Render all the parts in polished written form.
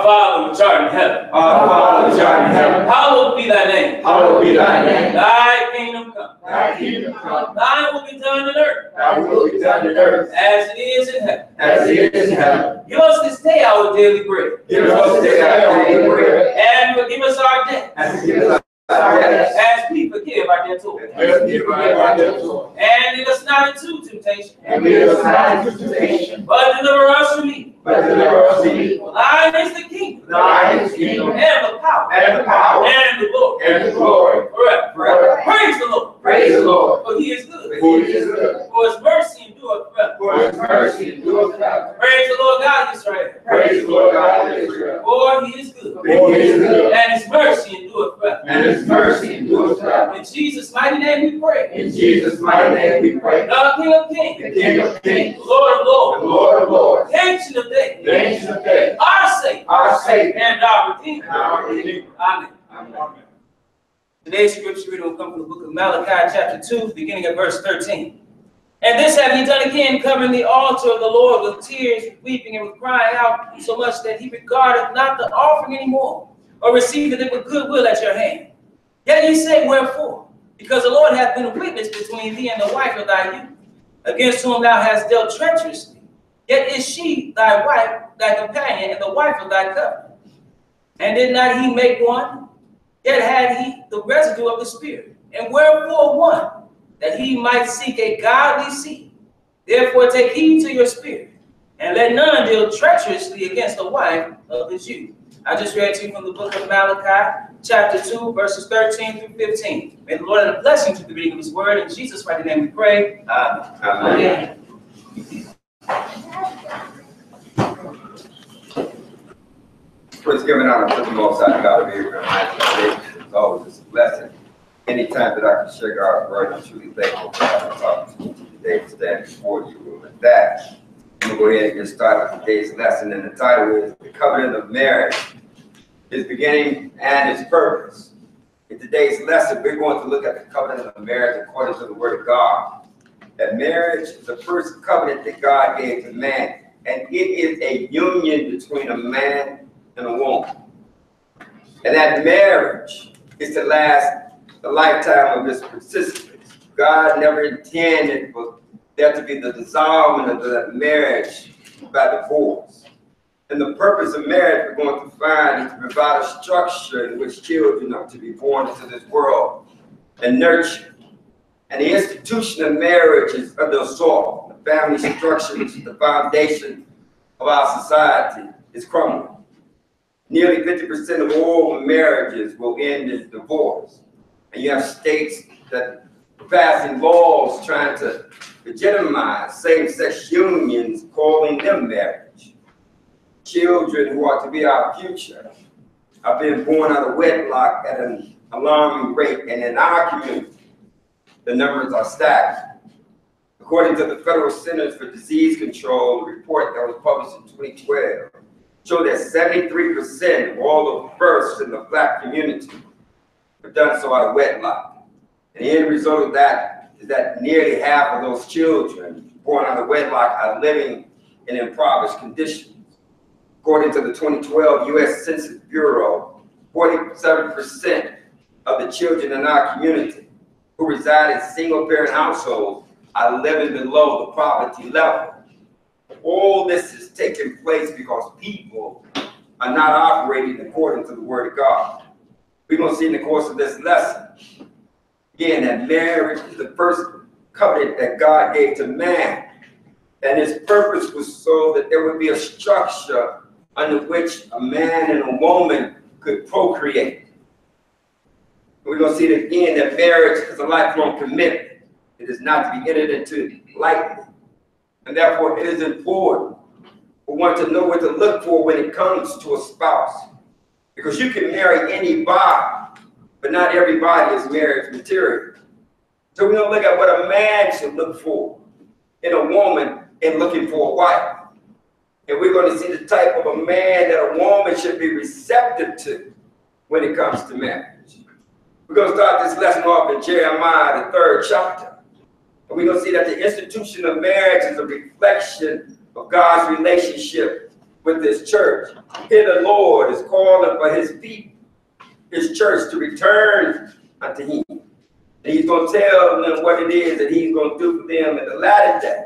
Father which art in heaven. Our Father which art in heaven. Hallowed be thy name. Hallowed be thy name. Thy kingdom come. Thy kingdom come. Thine will be done on earth. Thy will be done on earth. As it is in heaven. As it is in heaven. Give us this day our daily bread. Give us this day our daily bread. And forgive us our debts. And forgive us our debts. As we forgive our debtors. As we forgive our debtors. And lead us not into temptation. And lead us not into temptation. But deliver us from evil. But deliver us from evil. Thine is the kingdom. Thine is the kingdom. And the power. And the power. And the glory. And the glory. Forever. Forever. Praise the Lord. Praise the Lord. For he is good. For he is good. For his mercy endureth forever. For his mercy endureth forever. Praise the Lord God of Israel. Praise the Lord God of Israel. For he is good. For he is good. And his mercy endureth forever. And his mercy endureth forever. In Jesus' mighty name we pray. In Jesus' mighty name we pray. The King of Kings. The King of Kings. The Lord of The Lords. Lord of Lords. The Ancient of Days. The Ancient of Days. Our Savior. Our Savior. And our Redeemer. And our Redeemer. Amen. Amen. Today's scripture reading will come from the book of Malachi, chapter 2, beginning at verse 13. And this have ye done again, covering the altar of the Lord with tears, with weeping, and with crying out, so much that he regardeth not the offering any more, or receiveth it with goodwill at your hand. Yet ye say, wherefore? Because the Lord hath been a witness between thee and the wife of thy youth, against whom thou hast dealt treacherously. Yet is she thy wife, thy companion, and the wife of thy covenant. And did not he make one? Yet had he the residue of the Spirit. And wherefore one? That he might seek a godly seed. Therefore take heed to your spirit, and let none deal treacherously against the wife of his youth. I just read to you from the book of Malachi, chapter 2, verses 13 through 15. May the Lord add a blessing to the reading of his word. In Jesus' mighty name we pray. Amen. First, giving honor to the Most High God of Abraham, Isaac, it's always a blessing. Anytime that I can share God's word, I'm truly thankful for having an opportunity today to stand before you. With that, I'm going to go ahead and get started with today's lesson, and the title is The Covenant of Marriage, Its Beginning and Its Purpose. In today's lesson, we're going to look at the covenant of marriage according to the Word of God. That marriage is the first covenant that God gave to man, and it is a union between a man and a woman. And that marriage is to last the lifetime of its participants. God never intended for there to be the dissolvement of that marriage by divorce. And the purpose of marriage we're going to find is to provide a structure in which children are to be born into this world and nurtured. And the institution of marriage is under assault. The family structure, which is the foundation of our society, is crumbling. Nearly 50% of all marriages will end in divorce. And you have states that are passing laws trying to legitimize same-sex unions, calling them marriage. Children who are to be our future are being born out of wedlock at an alarming rate, and in our community, the numbers are staggering. According to the Federal Centers for Disease Control, a report that was published in 2012 showed that 73% of all the births in the Black community were done so out of wedlock. And the end result of that is that nearly half of those children born out of wedlock are living in impoverished conditions. According to the 2012 U.S. Census Bureau, 47% of the children in our community who reside in single-parent households are living below the poverty level. All this is taking place because people are not operating according to the Word of God. We're going to see in the course of this lesson, again, that marriage is the first covenant that God gave to man. And its purpose was so that there would be a structure under which a man and a woman could procreate. We're going to see it again, that marriage is a lifelong commitment. It is not to be entered into lightly. And therefore, it is important for one to know what to look for when it comes to a spouse. Because you can marry anybody, but not everybody is marriage material. So we're going to look at what a man should look for in a woman in looking for a wife. And we're going to see the type of a man that a woman should be receptive to when it comes to marriage. We're going to start this lesson off in Jeremiah, the 3rd chapter. And we're going to see that the institution of marriage is a reflection of God's relationship with this church. Here the Lord is calling for his people, his church, to return unto him. And he's going to tell them what it is that he's going to do for them in the latter day.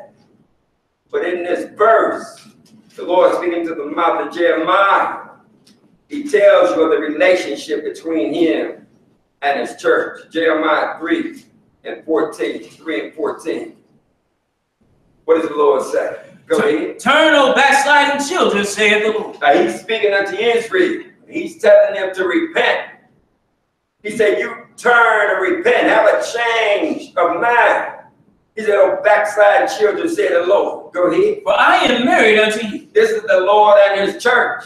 But in this verse, the Lord speaking to the mouth of Jeremiah, he tells you of the relationship between him and his church. Jeremiah 3 and 14, 3 and 14. What does the Lord say? Go ahead. Turn, O backsliding children, saith the Lord. Now he's speaking unto Israel. He's telling them to repent. He said, you turn and repent, have a change of mind. He said, oh, backsliding children, said the Lord. Go ahead. For I am married unto you. This is the Lord and his church.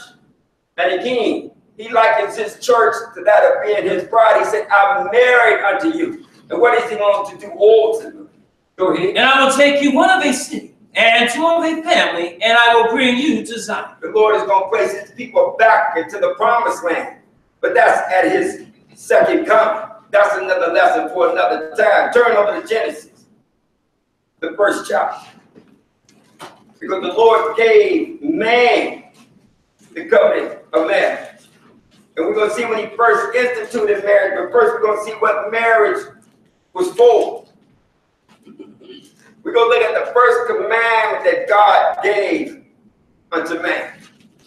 And again, he likens his church to that of being his bride. He said, I'm married unto you. And what is he going to do ultimately? Go ahead. And I will take you one of a city and two of a family, and I will bring you to Zion. The Lord is going to place his people back into the promised land. But that's at his second coming. That's another lesson for another time. Turn over to Genesis, the first chapter. Because the Lord gave man the covenant of marriage. And we're going to see when he first instituted marriage, but first we're going to see what marriage was for. We're going to look at the first commandment that God gave unto man.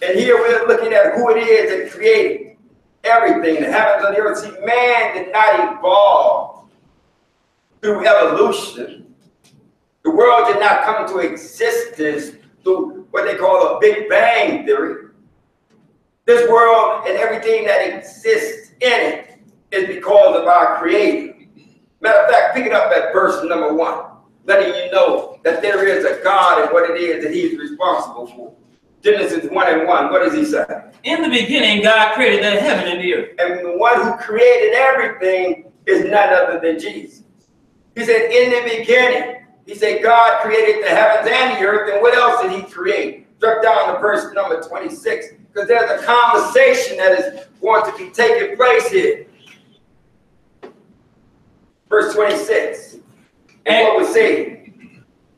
And here we're looking at who it is that created everything, the heavens and the earth. See, man did not evolve through evolution. The world did not come into existence through what they call a Big Bang theory. This world and everything that exists in it is because of our Creator. Matter of fact, pick it up at verse number 1, letting you know that there is a God and what it is that he's responsible for. Genesis 1 and 1, what does he say? In the beginning, God created the heaven and the earth. And the one who created everything is none other than Jesus. He said, in the beginning, he said, God created the heavens and the earth. And what else did he create? Drop down to verse number 26, because there's a conversation that is going to be taking place here. Verse 26. And what was said?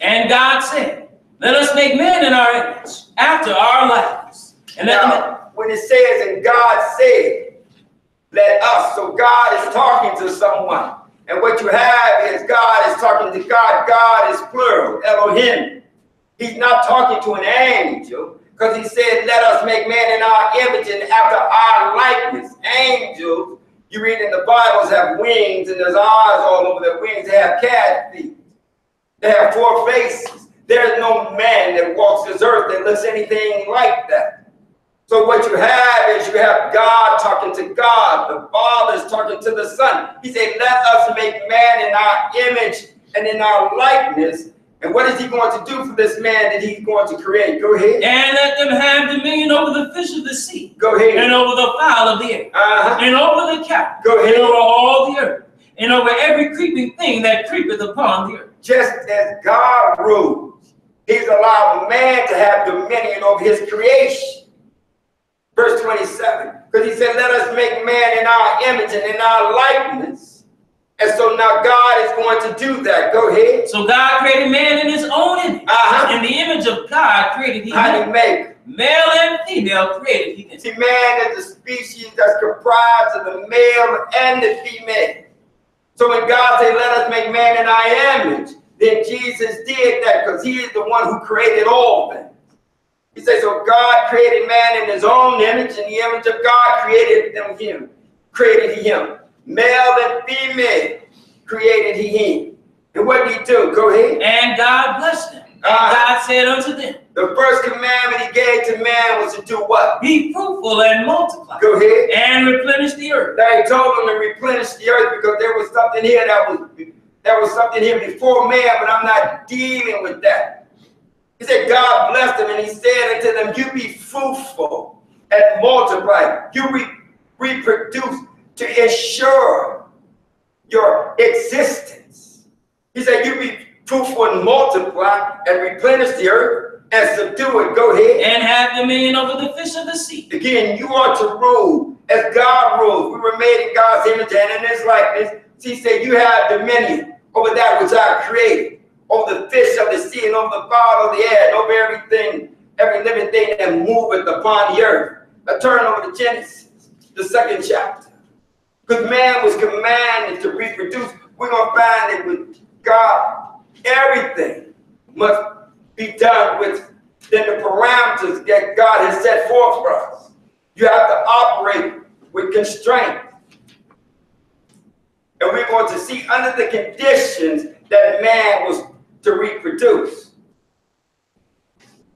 And God said, let us make man in our image, after our likeness. And let them. Now, when it says, and God said, let us, so God is talking to someone. And what you have is God is talking to God. God is plural, Elohim. He's not talking to an angel, because he said, let us make man in our image and after our likeness. Angels, you read in the Bibles, have wings, and there's eyes all over their wings. They have cat feet. They have 4 faces. There's no man that walks this earth that looks anything like that. So what you have is you have God talking to God. The Father is talking to the Son. He said, let us make man in our image and in our likeness. And what is he going to do for this man that he's going to create? Go ahead. And let them have dominion over the fish of the sea. Go ahead. And over the fowl of the air. And over the cattle. Go ahead. And over all the earth. And over every creeping thing that creepeth upon the earth. Just as God rules, he's allowed man to have dominion over his creation. Verse 27. Because he said, let us make man in our image and in our likeness. And so now God is going to do that. Go ahead. So God created man in his own image. In the image of God created he How did he make? Male and female created he. See, man is a species that's comprised of the male and the female. So when God said, let us make man in our image, then Jesus did that because he is the one who created all things. He says, so God created man in his own image, in the image of God created him. Male and female created he him. And what did he do? Go ahead. And God blessed them. And God said unto them, the first commandment he gave to man was to do what? Be fruitful and multiply. Go ahead. And replenish the earth. Now he told them to replenish the earth because there was something here there was something here before man, but I'm not dealing with that. He said God blessed them and he said unto them, you be fruitful and multiply. You reproduce to ensure your existence. He said, you be fruitful and multiply and replenish the earth and subdue it. Go ahead. And have dominion over the fish of the sea. Again, you are to rule as God rules. We were made in God's image and in his likeness. He said, you have dominion over that which I created, over the fish of the sea and over the fowl of the air and over everything every living thing that moveth upon the earth. I turn over to Genesis, the 2nd chapter. Because man was commanded to reproduce. We're going to find that with God, everything must be done within the parameters that God has set forth for us. You have to operate with constraint. And we're going to see under the conditions that man was to reproduce.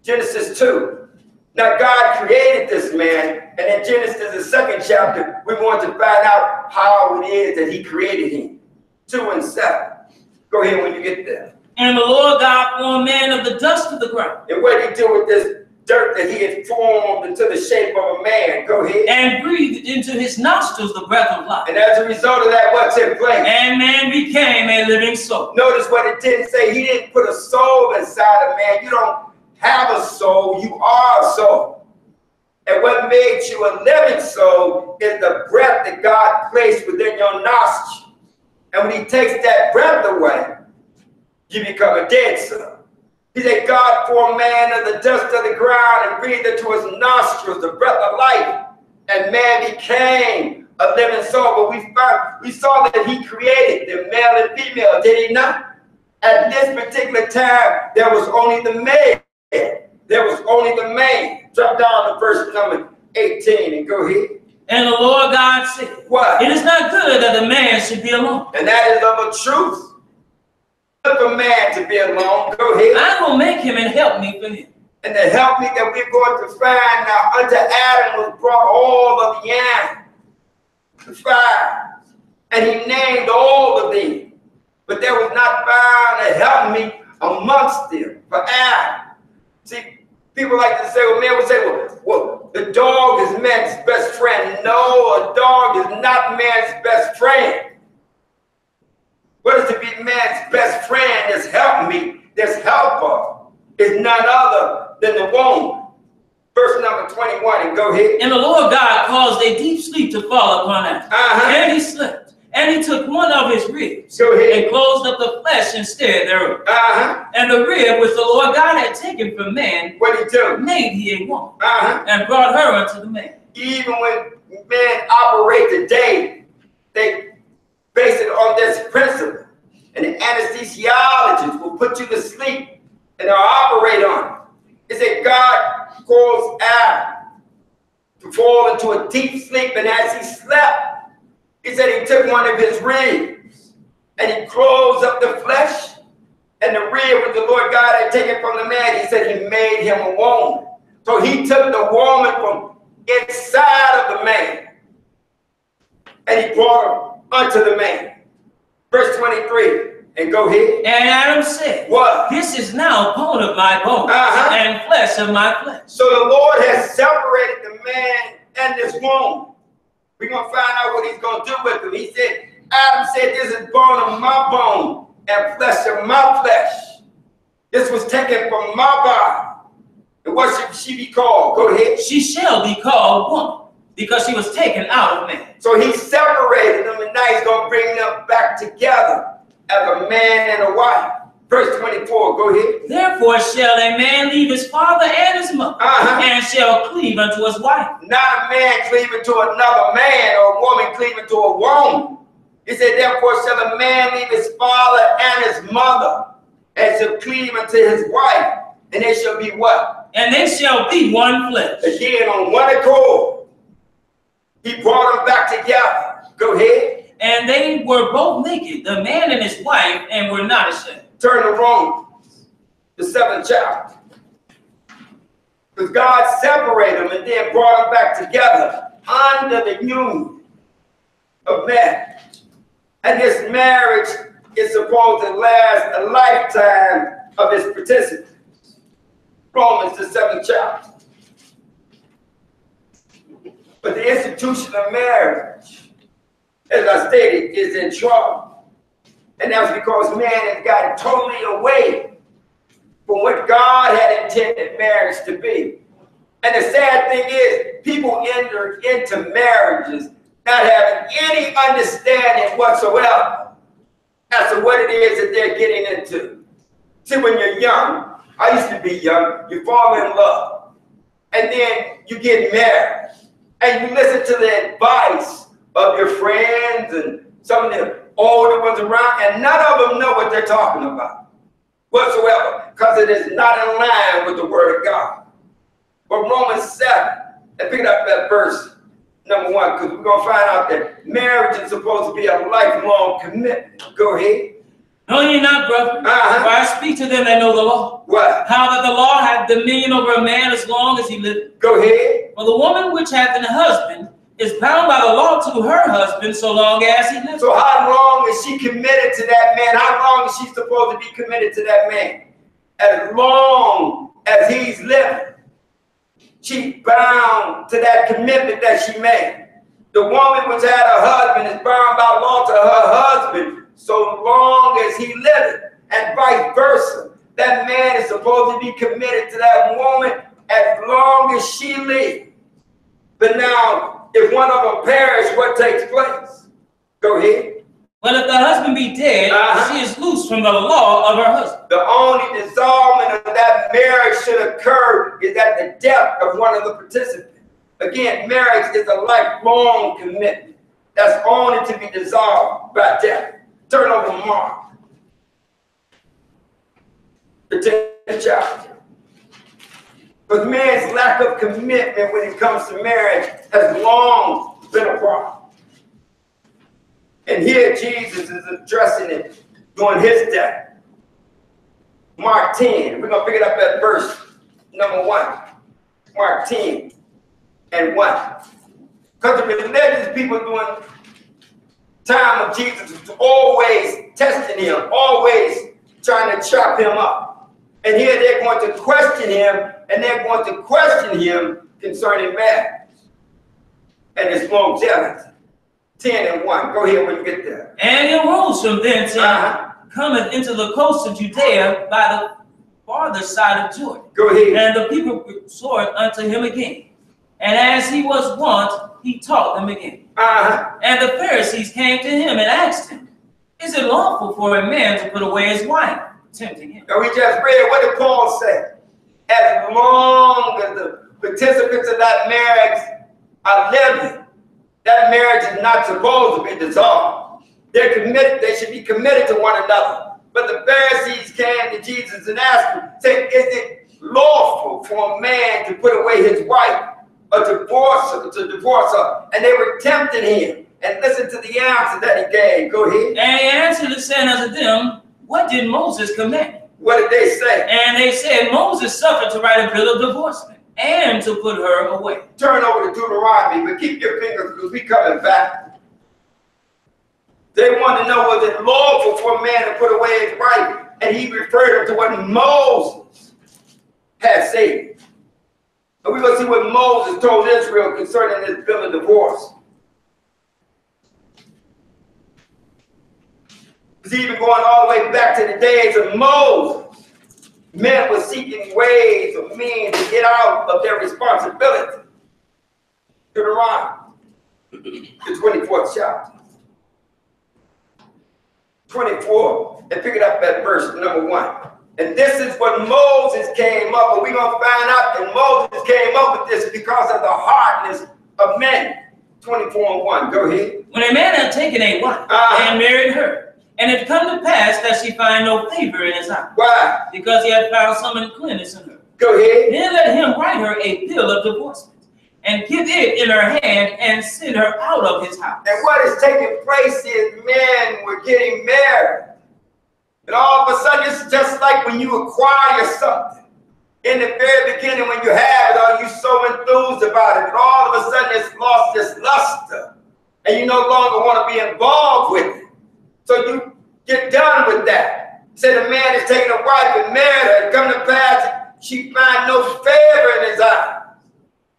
Genesis 2. Now God created this man, and in Genesis, the 2nd chapter, we want to find out how it is that he created him. 2 and 7. Go ahead when you get there. And the Lord God formed man of the dust of the ground. And what did he do with this dirt that he had formed into the shape of a man? Go ahead. And breathed into his nostrils the breath of life. And as a result of that, what took place? And man became a living soul. Notice what it didn't say. He didn't put a soul inside of man. You don't have a soul. You are a soul. And what made you a living soul is the breath that God placed within your nostrils. And when he takes that breath away, you become a dead soul. He said, God formed man of the dust of the ground and breathed into his nostrils the breath of life. And man became a living soul. But we saw that he created the male and female, did he not? At this particular time, there was only the male. There was only the man. Drop down to verse number 18 and go ahead. And the Lord God said, What? It is not good that the man should be alone. And that is of a truth. For a man to be alone, go ahead. I will make him and help me for him. And the help me that we're going to find now, unto Adam was brought all of the animals, the fire, and he named all of them. But there was not found a help me amongst them for Adam. See, people like to say, well, man would say, well, the dog is man's best friend. No, a dog is not man's best friend. What is to be man's best friend? This help me, this helper is none other than the woman. Verse number 21, and go ahead. And the Lord God caused a deep sleep to fall upon Adam. And he slept. And he took one of his ribs and closed up the flesh instead thereof. And the rib which the Lord God had taken from man, what he do? Made he a woman, and brought her unto the man. Even when men operate today, they base it on this principle. And the anesthesiologist will put you to sleep and they'll operate on it. It said God caused Adam to fall into a deep sleep, and as he slept, he said he took one of his ribs and he closed up the flesh, and the rib which the Lord God had taken from the man, he said he made him a woman. So he took the woman from inside of the man and he brought her unto the man. Verse 23, and go ahead. And Adam said, what? This is now bone of my bones and flesh of my flesh. So the Lord has separated the man and this woman. We're going to find out what he's going to do with them. He said, Adam said, this is bone of my bone and flesh of my flesh. This was taken from my body. And what should she be called? Go ahead. She shall be called woman, because she was taken out of man. So he separated them, and now he's going to bring them back together as a man and a wife. Verse 24, go ahead. Therefore shall a man leave his father and his mother, and shall cleave unto his wife. Not a man cleaving to another man, or a woman cleaving to a woman. He said, therefore shall a man leave his father and his mother, and shall cleave unto his wife, and they shall be what? And they shall be one flesh. Again, on one accord. He brought them back together. Go ahead. And they were both naked, the man and his wife, and were not ashamed. Turn to Romans, the 7th chapter. Because God separated them and then brought them back together under the union of marriage. And this marriage is supposed to last a lifetime of its participants. Romans, the 7th chapter. But the institution of marriage, as I stated, is in trouble. And that's because man has gotten totally away from what God had intended marriage to be. And the sad thing is, people enter into marriages not having any understanding whatsoever as to what it is that they're getting into. See, when you're young, I used to be young. You fall in love, and then you get married, and you listen to the advice of your friends and some of the older ones around, and none of them know what they're talking about whatsoever, because it is not in line with the Word of God. But Romans 7, and pick up that verse number 1, because we're going to find out that marriage is supposed to be a lifelong commitment. Go ahead. Know ye not, brother, for I speak to them that know the law, What? how that the law hath dominion over a man as long as he liveth. Go ahead. For the woman which hath an husband is bound by the law to her husband so long as he lives. So how long is she committed to that man? How long is she supposed to be committed to that man? As long as he's living. She's bound to that commitment that she made. The woman which had a husband is bound by law to her husband so long as he liveth, and vice versa. That man is supposed to be committed to that woman as long as she lives. But now, if one of them perish, what takes place? Go ahead. But if the husband be dead, she is loose from the law of her husband. The only dissolvement of that marriage should occur is at the death of one of the participants. Again, marriage is a lifelong commitment that's only to be dissolved by death. Turn over Mark, the 10th chapter. But man's lack of commitment when it comes to marriage has long been a problem. And here Jesus is addressing it during his death. Mark 10, we're going to pick it up at verse number 1. Mark 10 and 1. Because the religious people during time of Jesus was always testing him, always trying to chop him up. And here they're going to question him, and they're going to question him concerning marriage and his longevity. 10 and 1. Go ahead when you get there. And he arose from thence and cometh into the coast of Judea by the farther side of Jordan. Go ahead. And the people restored unto him again. And as he was wont, he taught them again. And the Pharisees came to him and asked him, is it lawful for a man to put away his wife? Tempting him. Now we just read, what did Paul say? As long as the participants of that marriage are living, that marriage is not supposed to be dissolved. They're committed, they should be committed to one another. But the Pharisees came to Jesus and asked him, say, is it lawful for a man to put away his wife or to divorce her? And they were tempting him. And listen to the answer that he gave. Go ahead. And he answered and said unto them, what did Moses command? What did they say? And they said, Moses suffered to write a bill of divorcement and to put her away. Turn over to Deuteronomy, but keep your fingers because we're coming back. They want to know, was it lawful for a man to put away his wife? And he referred them to what Moses had said. And we're going to see what Moses told Israel concerning this bill of divorce. It's even going all the way back to the days of Moses. Men were seeking ways or means to get out of their responsibility. Deuteronomy, the 24th chapter. 24, and pick it up at verse number 1. And this is what Moses came up with. We're going to find out that Moses came up with this because of the hardness of men. 24 and 1, go ahead. When a man had taken a wife and married her, and it come to pass that she find no favor in his eyes. Why? Because he had found some uncleanness in her. Go ahead. Then let him write her a bill of divorcement, and give it in her hand, and send her out of his house. And what is taking place is men were getting married. And all of a sudden, it's just like when you acquire something. In the very beginning, when you have it, are you so enthused about it? And all of a sudden, it's lost its luster. And you no longer want to be involved with it. So you get done with that. Say the man is taking a wife and married her, and come to pass, she find no favor in his eyes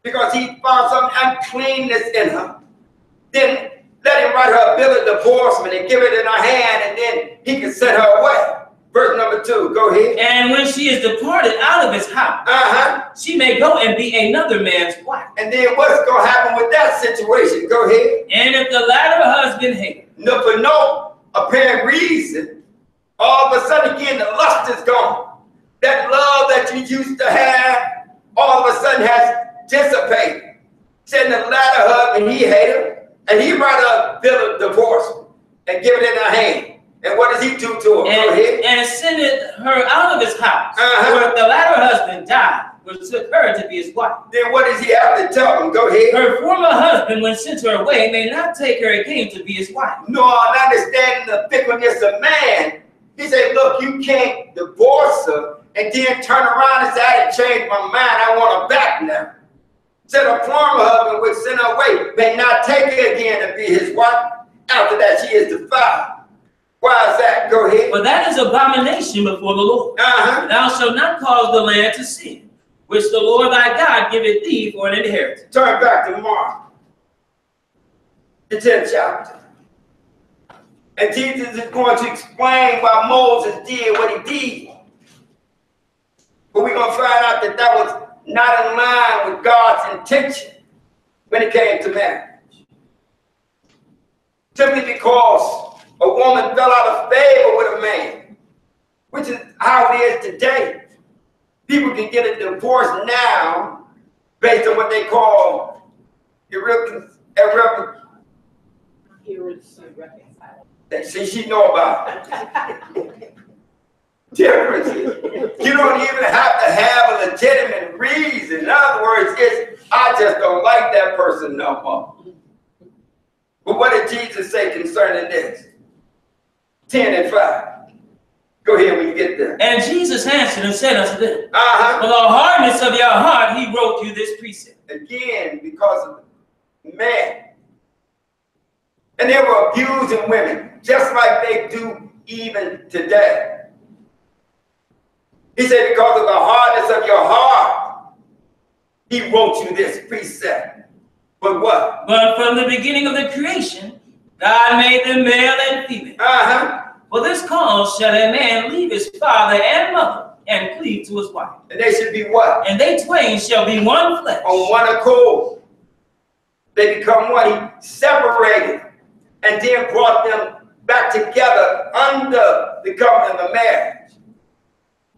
because he found some uncleanness in her. Then let him write her a bill of divorcement and give it in her hand, and then he can send her away. Verse number 2, go ahead. And when she is departed out of his house, she may go and be another man's wife. And then what's going to happen with that situation? Go ahead. And if the latter husband hate her, No, for no apparent reason, all of a sudden again the lust is gone. That love that you used to have, all of a sudden has dissipated. Said the latter husband, he hated her, and he rather bill a divorce and give it in her hand. And what does he do to her? Go ahead. And sent her out of his house, Uh-huh. where the latter husband died, which took her to be his wife. Then what does he have to tell them? Go ahead. Her former husband, when sent her away, may not take her again to be his wife. Nor understanding the fickleness of man, he said, look, you can't divorce her and then turn around and say, I didn't change my mind, I want her back now. Said a former husband would send her away, may not take her again to be his wife after that she is defiled. Why is that? Go ahead. For that is abomination before the Lord. Uh-huh. Thou shalt not cause the land to sin, which the Lord thy God giveth thee for an inheritance. Turn back to Mark, the 10th chapter. And Jesus is going to explain why Moses did what he did. But we're going to find out that that was not in line with God's intention when it came to marriage. Simply because a woman fell out of favor with a man, which is how it is today. People can get a divorce now based on what they call irreconcilable. See, she know about it. Differences. You don't even have to have a legitimate reason. In other words, it's I just don't like that person no more. But what did Jesus say concerning this? 10 and 5. Go ahead when you get there. And Jesus answered and said unto them, Uh-huh. for the hardness of your heart he wrote you this precept. Again, because of man. And they were abusing women, just like they do even today. He said, because of the hardness of your heart, he wrote you this precept. But what? But from the beginning of the creation, God made them male and female. Uh-huh. For this cause shall a man leave his father and mother, and cleave to his wife. And they should be what? And they twain shall be one flesh. On one accord. They become one. He separated and then brought them back together under the covenant of marriage.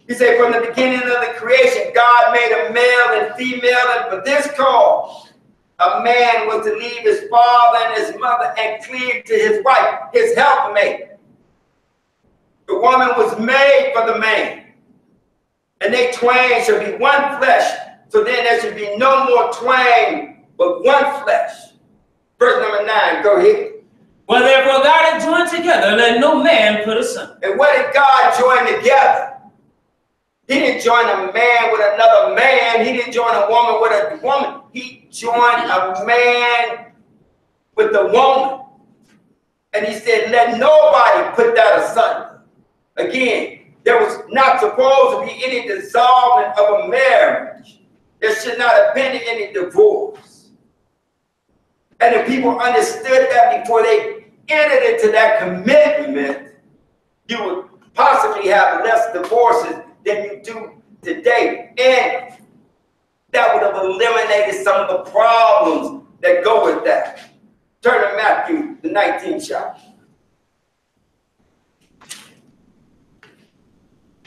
He said, from the beginning of the creation, God made a male and female, and for this cause, a man was to leave his father and his mother and cleave to his wife, his helpmate. The woman was made for the man, and they twain shall be one flesh. So then there should be no more twain, but one flesh. Verse number 9, go ahead. Well, therefore God hath joined together, let no man put asunder. And what did God join together? He didn't join a man with another man. He didn't join a woman with a woman. He joined a man with a woman. And he said, let nobody put that asunder. Again, there was not supposed to be any dissolvement of a marriage. There should not have been any divorce. And if people understood that before they entered into that commitment, you would possibly have less divorces than you do today. And that would have eliminated some of the problems that go with that. Turn to Matthew, the 19th chapter.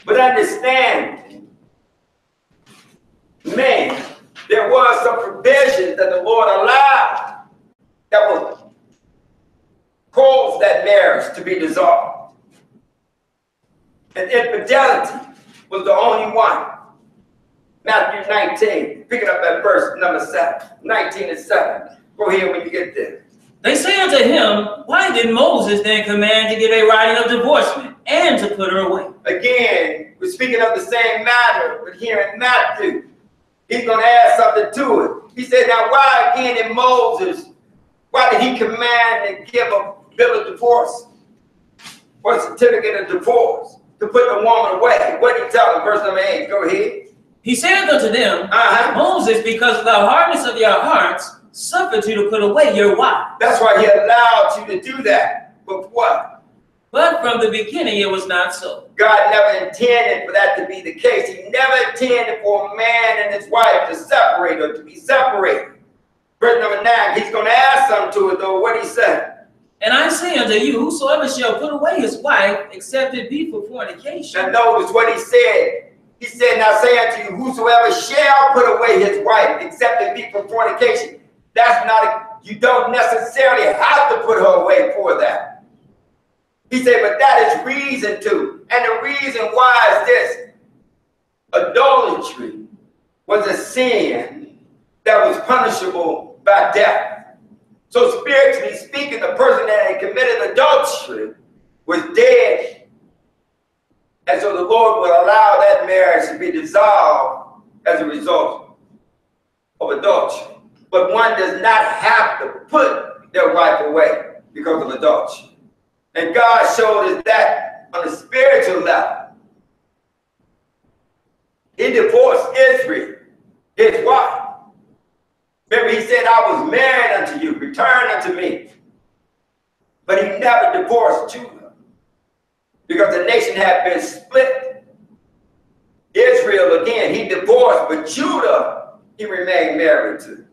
But understand, man, there was some provisions that the Lord allowed that would cause that marriage to be dissolved. And infidelity was the only one. Matthew 19, picking up that verse number 7, 19 and 7. Go ahead when you get there. They say unto him, why did Moses then command to give a writing of divorcement and to put her away? Again, we're speaking of the same matter, but here in Matthew, he's going to add something to it. He said, now why again in Moses, why did he command to give a bill of divorce or a certificate of divorce to put the woman away? What did he tell them? Verse number 8, go ahead. He said unto them, Uh-huh. Moses, because of the hardness of your hearts, suffered you to put away your wife. That's why he allowed you to do that. But what? But from the beginning it was not so. God never intended for that to be the case. He never intended for a man and his wife to separate or to be separated. Verse number 9, he's going to add something to it though. What he said? And I say unto you, whosoever shall put away his wife, except it be for fornication. Now notice what he said. He said, now say unto you, whosoever shall put away his wife, except it be for fornication. That's not, you don't necessarily have to put her away for that. He said, but that is reason to. And the reason why is this. Adultery was a sin that was punishable by death. So spiritually speaking, the person that had committed adultery was dead. And so the Lord would allow that marriage to be dissolved as a result of adultery. But one does not have to put their wife away because of adultery. And God showed us that on a spiritual level. He divorced Israel, his wife. Remember, he said, I was married unto you, return unto me. But he never divorced Judah because the nation had been split. Israel, again, he divorced, but Judah, he remained married to.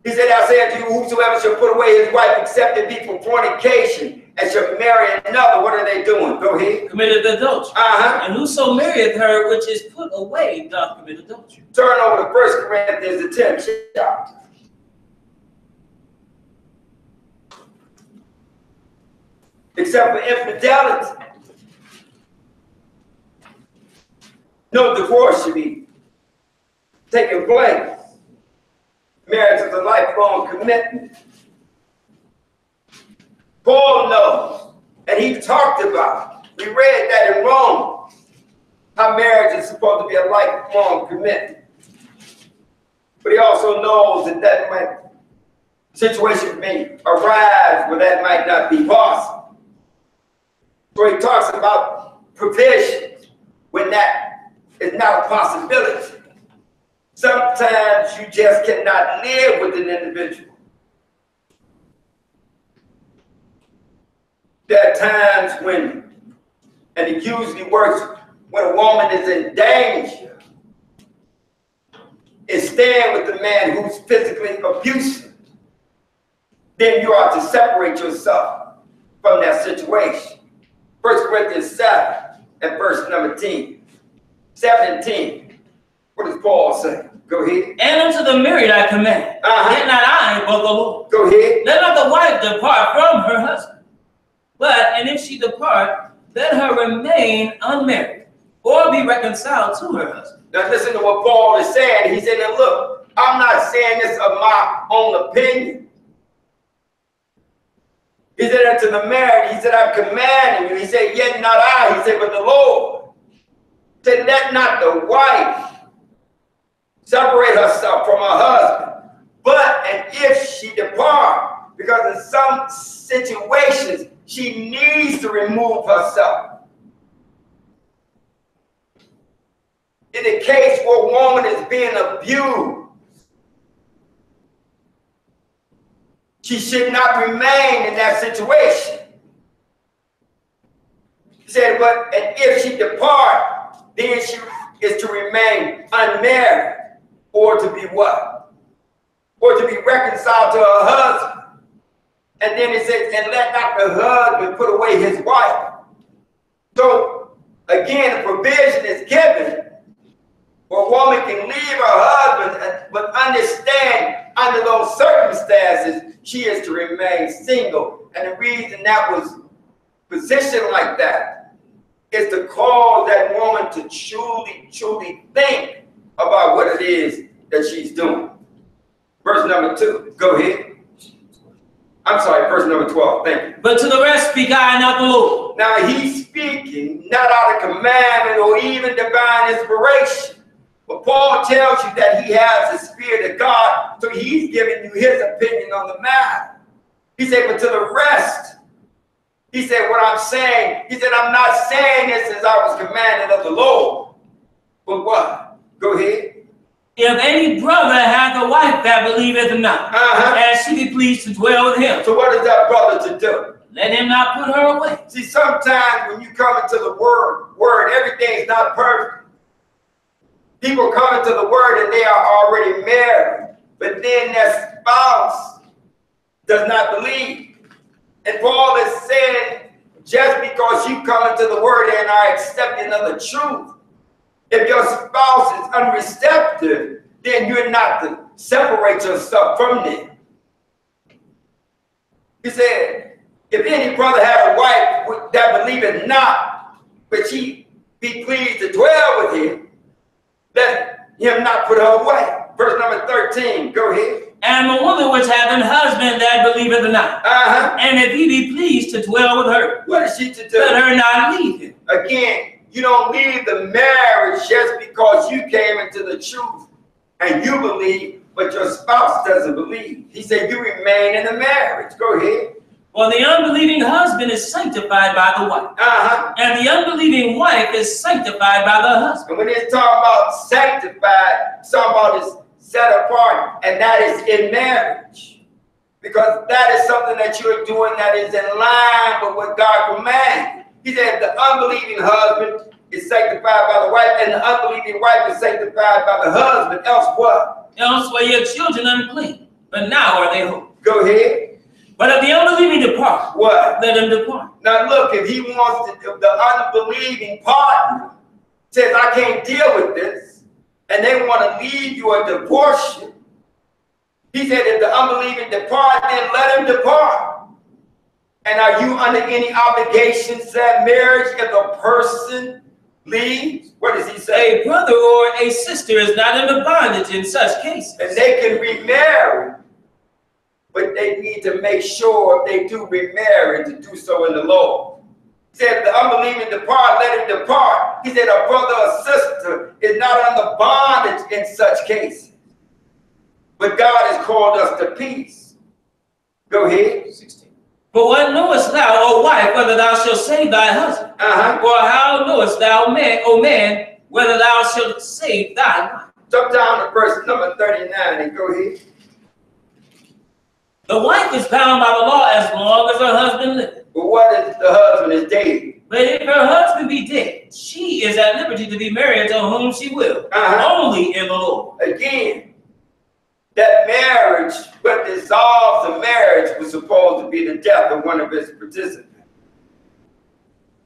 He said, I say unto you, whosoever shall put away his wife, except it be for fornication, and shall marry another, what are they doing? Go ahead. Committed adultery. And whoso marrieth her which is put away doth commit adultery. Turn over to 1 Corinthians, the 10th chapter. Except for infidelity, no divorce should be taking place. Marriage is a lifelong commitment. Paul knows, and he talked about it. We read that in Rome, how marriage is supposed to be a lifelong commitment. But he also knows that situation may arise where that might not be possible. So he talks about provisions when that is not a possibility. Sometimes you just cannot live with an individual. There are times when, and it usually works when a woman is in danger, is staying with the man who's physically abusive. Then you are to separate yourself from that situation. 1 Corinthians 7 and verse number 10. 17. What does Paul say? Go ahead. And unto the married I command, yet not I, but the Lord. Go ahead. Let not the wife depart from her husband. But, and if she depart, let her remain unmarried, or be reconciled to her husband. Now listen to what Paul is saying. He said, now look, I'm not saying this of my own opinion. He said unto the married, he said, I'm commanding you. He said, yet not I. He said, but the Lord. He said, let not the wife separate herself from her husband. But, and if she depart, because in some situations, she needs to remove herself. In the case where a woman is being abused, she should not remain in that situation. He said, but, and if she depart, then she is to remain unmarried. Or to be what? Or to be reconciled to her husband. And then it says, and let not the husband put away his wife. So, again, the provision is given where a woman can leave her husband, but understand under those circumstances, she is to remain single. And the reason that was positioned like that is to cause that woman to truly think about what it is that she's doing. Verse number 2, go ahead. I'm sorry, verse number 12, thank you. But to the rest speak I, not the Lord. Now he's speaking not out of commandment or even divine inspiration. But Paul tells you that he has the Spirit of God, so he's giving you his opinion on the matter. He said, but to the rest, he said, what I'm saying, he said, I'm not saying this as I was commanded of the Lord. But what? Go ahead. If any brother hath a wife that believeth not, and she be pleased to dwell with him. So what is that brother to do? Let him not put her away. See, sometimes when you come into the word, everything's not perfect. People come into the word and they are already married, but then their spouse does not believe. And Paul is saying, just because you come into the word and are accepting of the truth, if your spouse is unreceptive, then you're not to separate yourself from them. He said, if any brother had a wife that believeth not, but she be pleased to dwell with him, let him not put her away. Verse number 13, go ahead. And the woman which hath an husband that believeth not, and if he be pleased to dwell with her, What is she to do? let her not leave him. Again, you don't leave the marriage just because you came into the truth and you believe, but your spouse doesn't believe. He said you remain in the marriage. Go ahead. For the unbelieving husband is sanctified by the wife, and the unbelieving wife is sanctified by the husband. And when it's talking about sanctified, it's talking about is set apart, and that is in marriage. Because that is something that you're doing that is in line with what God commanded. He said the unbelieving husband is sanctified by the wife, and the unbelieving wife is sanctified by the husband. Else what? Else were your children unclean, but now are they holy. Go ahead. But if the unbelieving depart, What? let him depart. Now look, if he wants to, if the unbelieving partner says, I can't deal with this, and they want to leave you or divorce you, he said, if the unbelieving depart, then let him depart. And are you under any obligations to that marriage if a person leaves? What does he say? A brother or a sister is not under bondage in such cases. And they can remarry, but they need to make sure if they do remarry to do so in the Lord. He said, if the unbelieving depart, let him depart. He said, a brother or sister is not under bondage in such cases. But God has called us to peace. Go ahead. 16. For what knowest thou, O wife, whether thou shalt save thy husband? Or how knowest thou, man, O man, whether thou shalt save thy life? Jump down to verse number 39 and go ahead. The wife is bound by the law as long as her husband liveth. But what if the husband is dead? But if her husband be dead, she is at liberty to be married to whom she will, only in the Lord. Again, that marriage, what dissolves the marriage was supposed to be the death of one of its participants.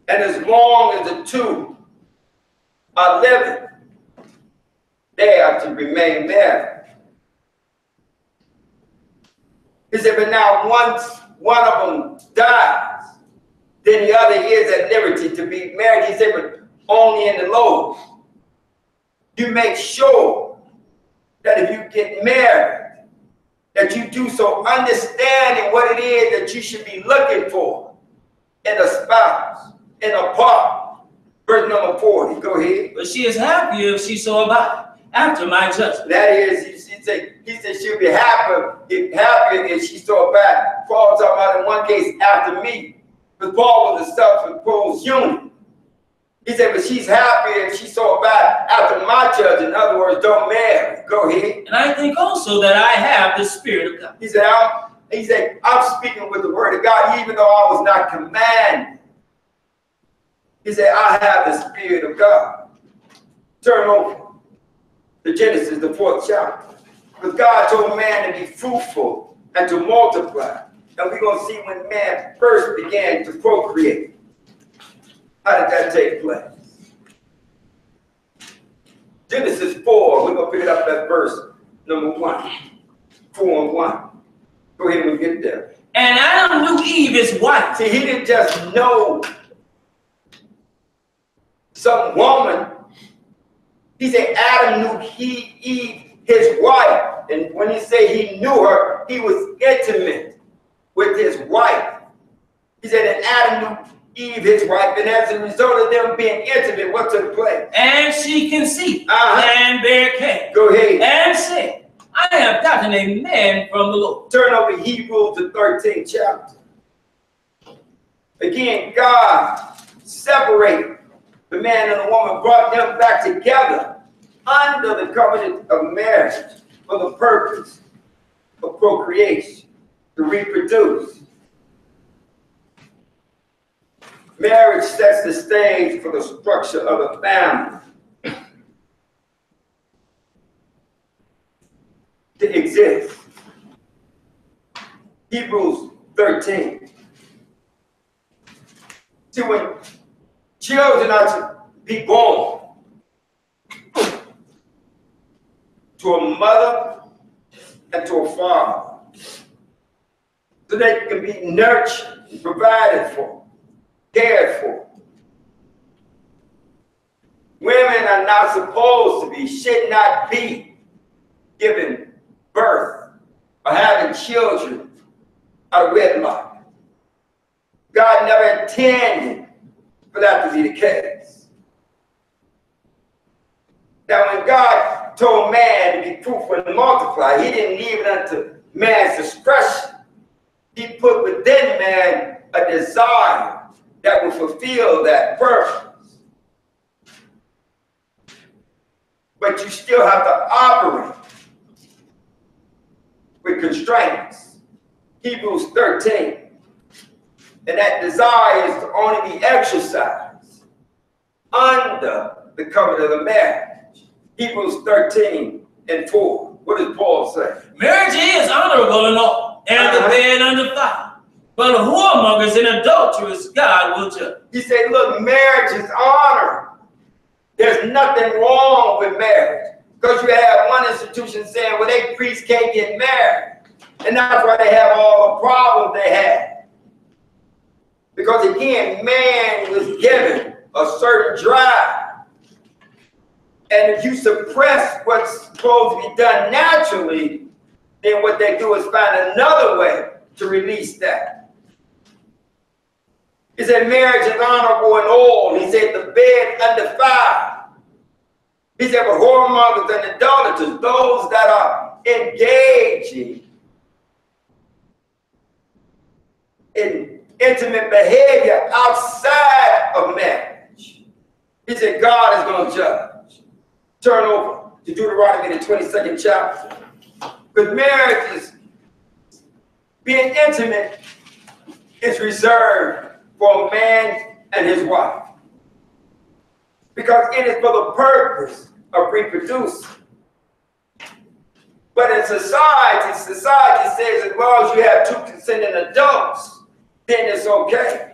And as long as the two are living, they are to remain married. He said, but now once one of them dies, then the other is at liberty to be married. He said, but only in the Lord. You make sure that if you get married, that you do so understanding what it is that you should be looking for in a spouse, in a partner. Verse number 40, go ahead. But she is happy if she so abide, after my judgment. That is, he said she'll be happier if she so abide. Paul talking about in one case after me, because Paul was a self-imposed human. He said, but she's happy if she so abide after my judgment. In other words, don't marry. Go ahead. And I think also that I have the Spirit of God. He said, I'm speaking with the word of God, even though I was not commanded. He said, I have the Spirit of God. Turn over to Genesis, the 4th chapter. Because God told man to be fruitful and to multiply. And we're going to see when man first began to procreate. How did that take place? Genesis 4, we're going to pick it up at verse number 1. 4 and 1. Go ahead and get there. And Adam knew Eve his wife. See, he didn't just know some woman. He said Adam knew Eve, his wife. And when he said he knew her, he was intimate with his wife. He said that Adam knew Eve, his wife, and as a result of them being intimate, what took place? And she conceived and bare Cain. Go ahead. And said, I have gotten a man from the Lord. Turn over Hebrews, the 13th chapter. Again, God separated the man and the woman, brought them back together under the covenant of marriage for the purpose of procreation, to reproduce. Marriage sets the stage for the structure of a family to exist. Hebrews 13. See, when children are to be born to a mother and to a father, so they can be nurtured, provided for, cared for. Women are not supposed to be, should not be giving birth or having children out of wedlock. God never intended for that to be the case. Now, when God told man to be fruitful and multiply, he didn't leave it unto man's discretion. He put within man a desire that will fulfill that purpose. But you still have to operate with constraints. Hebrews 13. And that desire is to only be exercised under the covenant of marriage. Hebrews 13:4. What does Paul say? Marriage is honorable in all, and the bed undefiled. But whoremongers and adulterers God will judge. He said, look, marriage is honor. There's nothing wrong with marriage. Because you have one institution saying, well, they priests can't get married. And that's why they have all the problems they have. Because again, man was given a certain drive. And if you suppress what's supposed to be done naturally, then what they do is find another way to release that. He said marriage is honorable in all. He said the bed undefiled. He said but whoremongers and idolaters, those that are engaging in intimate behavior outside of marriage. He said God is going to judge. Turn over to Deuteronomy, the 22nd chapter. Because marriage is, being intimate is reserved for a man and his wife. Because it is for the purpose of reproducing. But in society says as long as you have two consenting adults, then it's okay.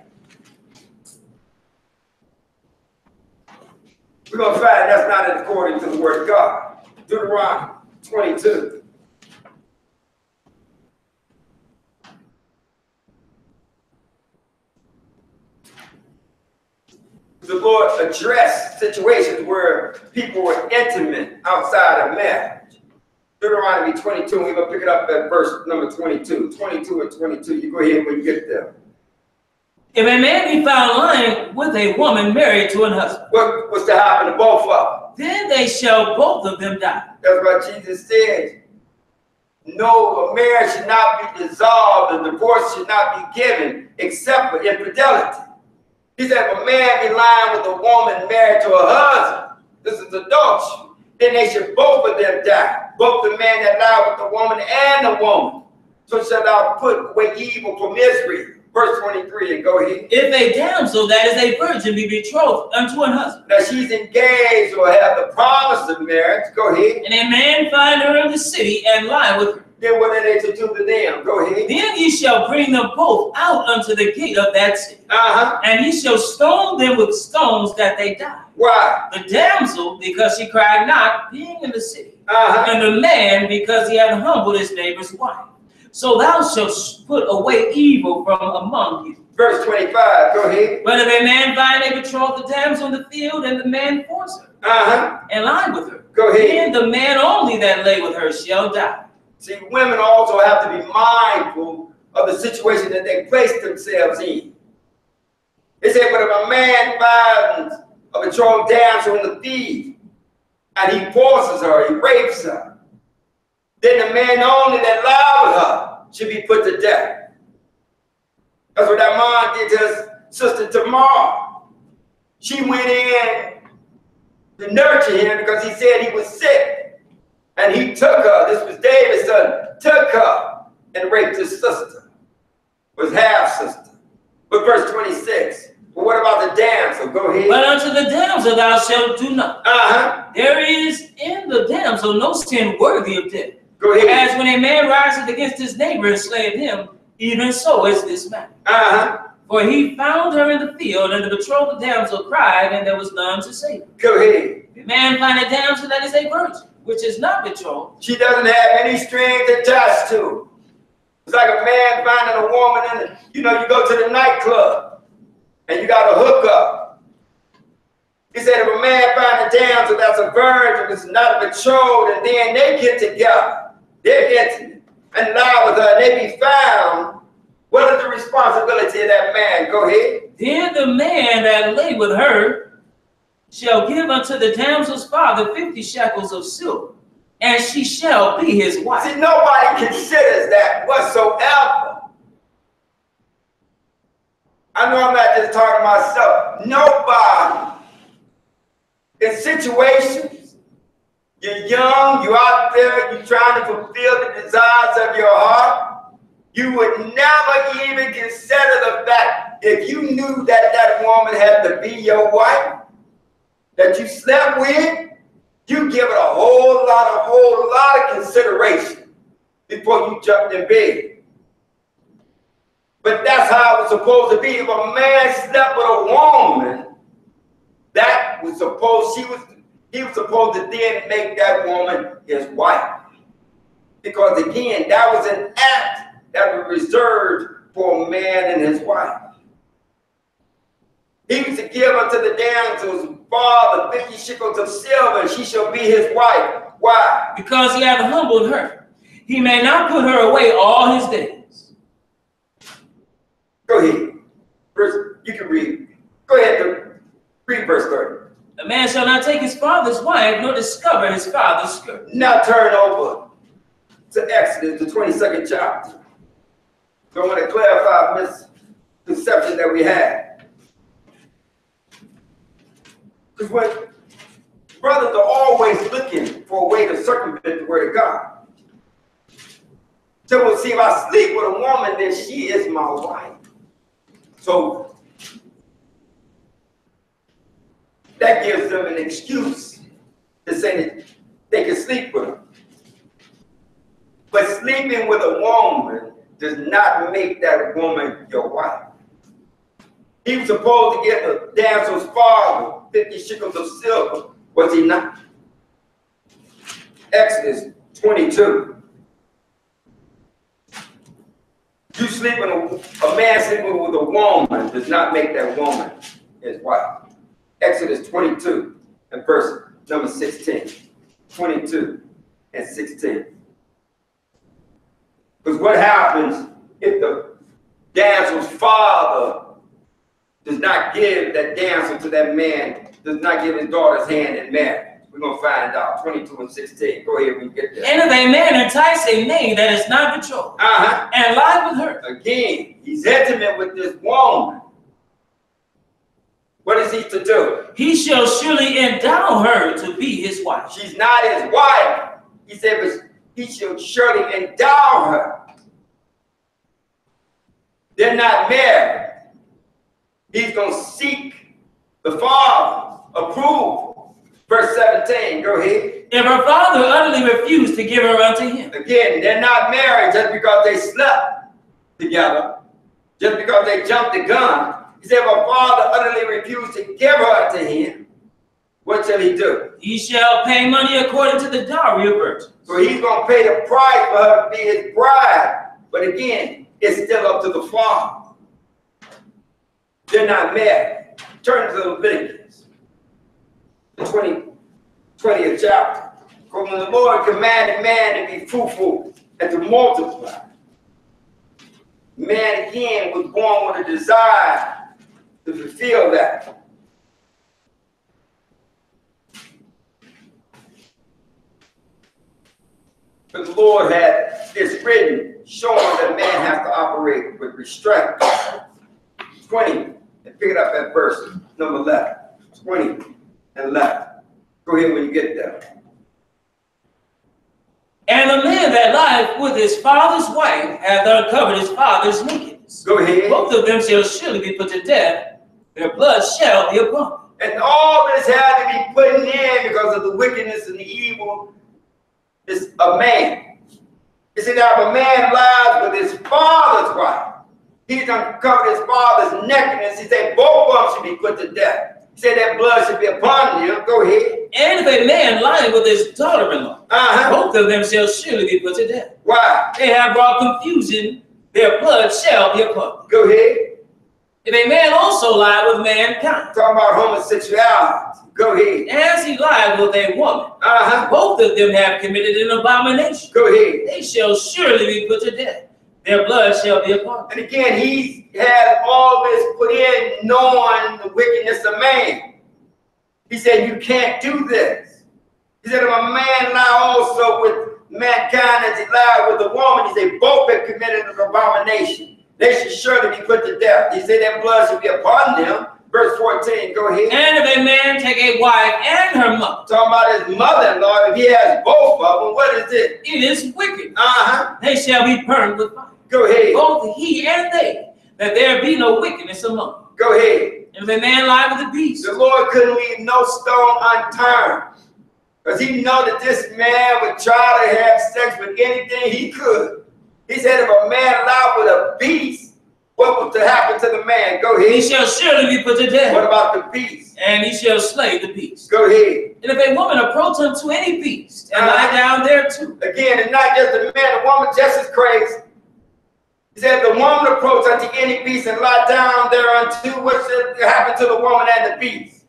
We're going to find that's not according to the word of God. Deuteronomy 22. The Lord addressed situations where people were intimate outside of marriage. Deuteronomy 22, we're going to pick it up at verse number 22. 22 and 22, you go ahead when you get there. If a man be found lying with a woman married to an husband, What's to happen to both of them? then they shall both of them die. That's what Jesus said. No, a marriage should not be dissolved, a divorce should not be given except for infidelity. He said, if a man be lying with a woman married to a husband, this is adultery, then they should both of them die. Both the man that lied with the woman and the woman. So shall thou put away evil from Israel. Verse 23, and go ahead. If a damsel that is a virgin be betrothed unto an husband, Now she's engaged or have the promise of marriage, go ahead. and a man find her in the city and lie with her, Then what are they to do to them? Go ahead. then ye shall bring them both out unto the gate of that city, Uh-huh. and ye shall stone them with stones that they die. Why? The damsel, because she cried not, being in the city, Uh-huh. and the man, because he had humbled his neighbor's wife. So thou shalt put away evil from among you. Verse 25, go ahead. But if a man find a betrothed damsel in the field, and the man force her, Uh-huh. and lie with her, Go ahead. then the man only that lay with her shall die. See, women also have to be mindful of the situation that they place themselves in. They say, but if a man finds a betrothed damsel in the field, and he forces her, he rapes her, then the man only that lied with her should be put to death. That's what that mom did to his sister Tamar. She went in to nurture him because he said he was sick. And he took her, this was David's son, took her and raped his sister, was half-sister. But verse 26, but what about the damsel? Go ahead. But unto the damsel thou shalt do nothing. Uh-huh. There is in the damsel no sin worthy of death. Go ahead. As when a man riseth against his neighbor and slayeth him, even so is this man. Uh-huh. For he found her in the field, and the betrothed damsel cried, and there was none to save her. Go ahead. If a man find a damsel that is a virgin, which is not betrothed, She doesn't have any strings attached to her. It's like a man finding a woman in the, you go to the nightclub and you got a hookup. He said if a man finds a damsel that's a virgin, it's not betrothed, and then they get together, they're intimate, and lie with her, and they be found, what is the responsibility of that man? Go ahead. then the man that lay with her shall give unto the damsel's father 50 shekels of silver, and she shall be his wife. See, nobody considers that whatsoever. I know I'm not just talking to myself. Nobody. In situations, you're young, you're out there, you're trying to fulfill the desires of your heart, you would never even consider the fact if you knew that that woman had to be your wife, that you slept with, you give it a whole lot of consideration before you jumped in bed. But that's how it was supposed to be. If a man slept with a woman, that was supposed, he was supposed to then make that woman his wife. Because again, that was an act that was reserved for a man and his wife. He was to give unto the damsel's father 50 shekels of silver, and she shall be his wife. Why? Because he hath humbled her. He may not put her away all his days. Go ahead. You can read. Go ahead. Read verse 30. A man shall not take his father's wife, nor discover his father's skirt. Now turn over to Exodus, the 22nd chapter. So I want to clarify a misconception that we had. Because when brothers are always looking for a way to circumvent the word of God. So we'll see, if I sleep with a woman, then she is my wife. So that gives them an excuse to say that they can sleep with her. But sleeping with a woman does not make that woman your wife. He was supposed to give the damsel's father 50 shekels of silver, was he not? Exodus 22. You sleeping, a man sleeping with a woman does not make that woman his wife. Exodus 22 and verse number 16. 22 and 16. Because what happens if the damsel's father does not give that damsel to that man, does not give his daughter's hand in marriage? We're going to find out. 22 and 16. Go ahead, we get there. And if a man entice a maid that is not betrothed, and lie with her. Again, he's intimate with this woman. What is he to do? He shall surely endow her to be his wife. She's not his wife. He said, but he shall surely endow her. They're not married. He's going to seek the father's approval. Verse 17, go ahead. If her father utterly refused to give her unto him. Again, they're not married just because they slept together, just because they jumped the gun. He said, if her father utterly refused to give her to him, what shall he do? He shall pay money according to the dowry of virgins. So he's going to pay the price for her to be his bride. But again, it's still up to the father. They're not married. Turn to Leviticus, the 20th chapter. For when the Lord commanded man to be fruitful and to multiply, man again was born with a desire to fulfill that. But the Lord had this written, showing that man has to operate with restraint. 20, and pick it up at verse number 11. 20 and 11. Go ahead when you get there. And the man that lieth with his father's wife hath uncovered his father's nakedness. Go ahead. Both of them shall surely be put to death. Their blood shall be upon them. And all this had to be put in because of the wickedness and the evil of man. You see, now if a man lies with his father's wife, He's uncovered his father's nakedness. He said both of them should be put to death. He said that blood should be upon you. Go ahead. And if a man lying with his daughter-in-law, both of them shall surely be put to death. Why? They have brought confusion, their blood shall be upon them. Go ahead. If a man also lie with mankind, Talking about homosexuality. Go ahead. as he lied with a woman, both of them have committed an abomination. Go ahead. They shall surely be put to death. Their blood shall be upon them. And again, he has all this put in, knowing the wickedness of man. He said, you can't do this. He said, if a man lie also with mankind as he lied with a woman, he said, both have committed an abomination. They should surely be put to death. He said that blood should be upon them. Verse 14, go ahead. And if a man take a wife and her mother, Talking about his mother-in-law, if he has both of them, what is it? it is wicked. Uh-huh. They shall be burned with fire. Go ahead. Both he and they, that there be no wickedness among them. Go ahead. And if a man lie with a beast, The Lord couldn't leave no stone unturned. Because he know that this man would try to have sex with anything he could. He said if a man lie with a beast, what was to happen to the man? Go he ahead. shall surely be put to What death, about the beast? and he shall slay the beast. Go ahead. And if a woman approach unto any beast, and Uh-huh. lie down there too, Again, it's not just the man, the woman just as crazy. He said the woman approach unto any beast and lie down there unto what should happen to the woman and the beast?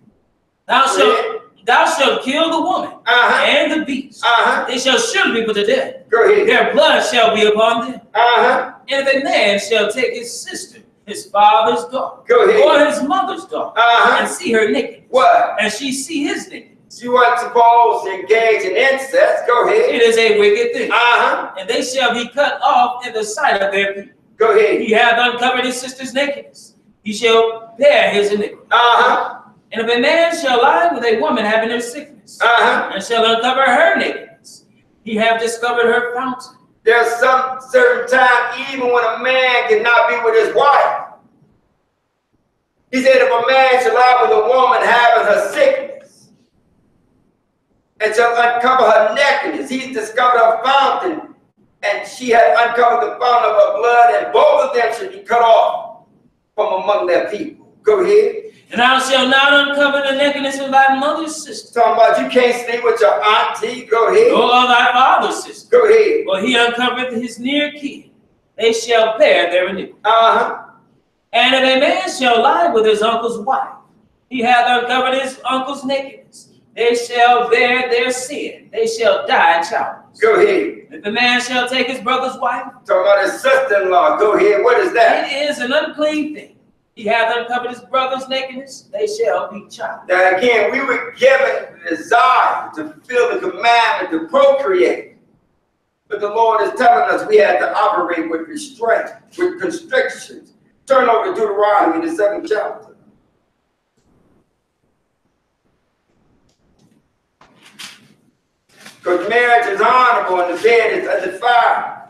thou shalt kill the woman Uh-huh. and the beast. Uh-huh. They shall surely be put to death. Go ahead. Their blood shall be upon them. Uh-huh. And if a man shall take his sister, his father's daughter, Go ahead. or his mother's daughter, Uh-huh. and see her naked, What? and she see his nakedness, You weren't supposed to engage in incest. Go ahead. it is a wicked thing. Uh-huh. And they shall be cut off in the sight of their people. Go ahead. He hath uncovered his sister's nakedness. He shall bear his iniquity. Uh-huh. And if a man shall lie with a woman having her sickness, Uh-huh. and shall uncover her nakedness, he hath discovered her fountain. There's some certain time even when a man cannot be with his wife. He said if a man shall lie with a woman having her sickness and shall uncover her nakedness, he's discovered her fountain, and she had uncovered the fountain of her blood, and both of them should be cut off from among their people. Go ahead. And thou shalt not uncover the nakedness of thy mother's sister, Talking about you can't sleep with your auntie. Go ahead. or of thy father's sister. Go ahead. For he uncovered his near kin, they shall bear their iniquity. Uh-huh. And if a man shall lie with his uncle's wife, he hath uncovered his uncle's nakedness. They shall bear their sin. They shall die childless. Go ahead. If a man shall take his brother's wife, Talking about his sister-in-law. Go ahead. What is that? it is an unclean thing. He hath uncovered his brother's nakedness. They shall be childless. Now again, we were given the desire to fulfill the commandment to procreate. But the Lord is telling us we had to operate with restraint, with constrictions. Turn over to Deuteronomy, the 7th chapter. Because marriage is honorable and the bed is undefiled.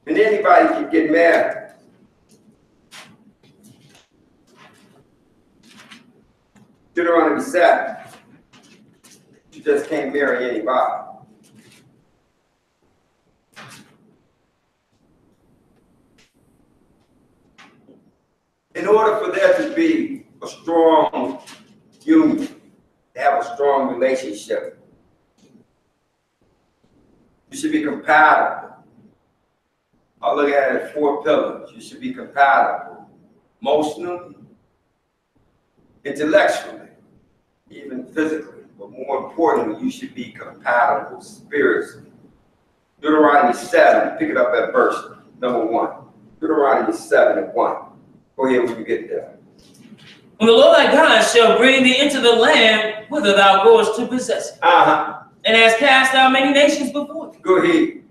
And anybody can get married. Deuteronomy 7. You just can't marry anybody. In order for there to be a strong union, to have a strong relationship, you should be compatible. I look at it as 4 pillars. You should be compatible emotionally, intellectually, even physically. But more importantly, you should be compatible spiritually. Deuteronomy 7, pick it up at verse number 1. Deuteronomy 7:1. Go ahead when you get there. When the Lord thy God shall bring thee into the land whither thou goest to possess it, Uh-huh. and has cast out many nations before thee, Go ahead.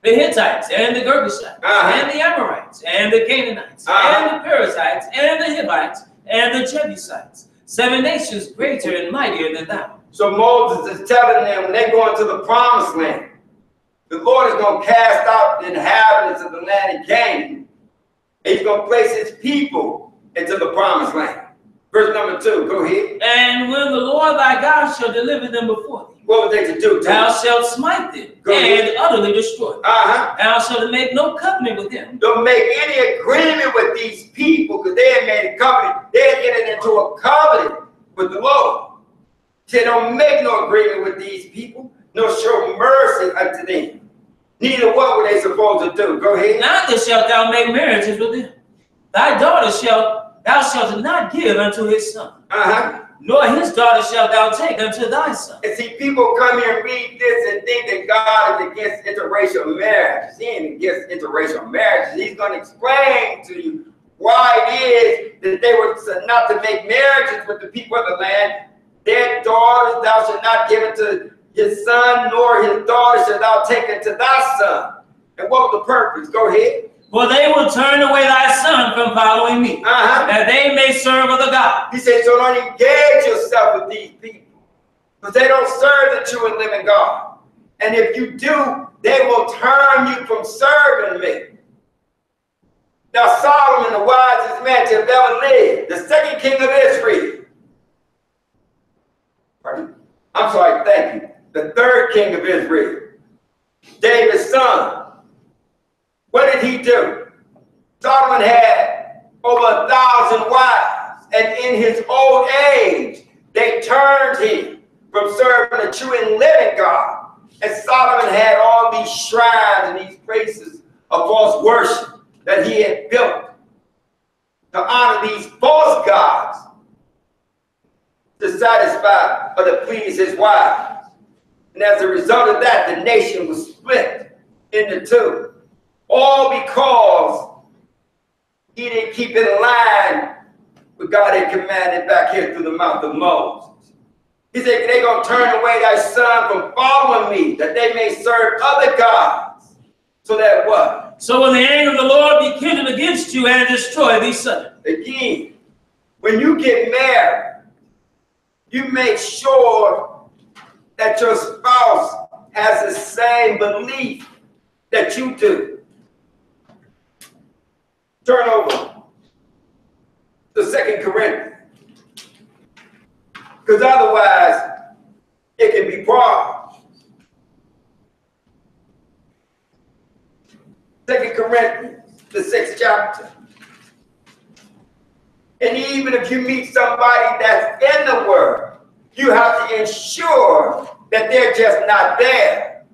the Hittites, and the Girgashites, Uh-huh. and the Amorites, and the Canaanites, Uh-huh. and the Perizzites, and the Hivites, and the Jebusites, 7 nations greater and mightier than thou. So Moses is telling them when they go into the promised land, the Lord is going to cast out the inhabitants of the land of Canaan. And he's going to place his people into the promised land. Verse number 2, go ahead. And when the Lord thy God shall deliver them before thee, What were they to do? Thou shalt smite them Go ahead. and utterly destroy them. Uh-huh. Thou shalt make no covenant with them. Don't make any agreement with these people because they had made a covenant. They had entered into a covenant with the Lord. Say, don't make no agreement with these people, nor show mercy unto them. Neither what were they supposed to do? Go ahead. Neither shalt thou make marriages with them. Thy daughter thou shalt not give unto his son, Uh-huh. nor his daughter shalt thou take unto thy son. And see, people come here and read this and think that God is against interracial marriage. He ain't against interracial marriage. He's going to explain to you why it is that they were not to make marriages with the people of the land. Their daughters thou shalt not give unto his son, nor his daughter shalt thou take unto thy son. And what was the purpose? Go ahead. For they will turn away thy son from following me, that they may serve other gods. He said, so don't engage yourself with these people, because they don't serve the true and living God. And if you do, they will turn you from serving me. Now Solomon, the wisest man to have ever lived, the second king of Israel. Pardon? I'm sorry, thank you. The third king of Israel, David's son. What did he do? Solomon had over 1,000 wives, and in his old age, they turned him from serving the true and living God. And Solomon had all these shrines and these places of false worship that he had built to honor these false gods, to satisfy or to please his wives. And as a result of that, the nation was split into two. All because he didn't keep in line with God had commanded back here through the mouth of Moses. He said, they're going to turn away thy son from following me, that they may serve other gods. So that what? So when the anger of the Lord be kindled against you and destroy thee suddenly. Again, when you get married, you make sure that your spouse has the same belief that you do. Turn over to 2 Corinthians. Because otherwise, it can be problems. 2 Corinthians, the 6th chapter. And even if you meet somebody that's in the Word, you have to ensure that they're just not there,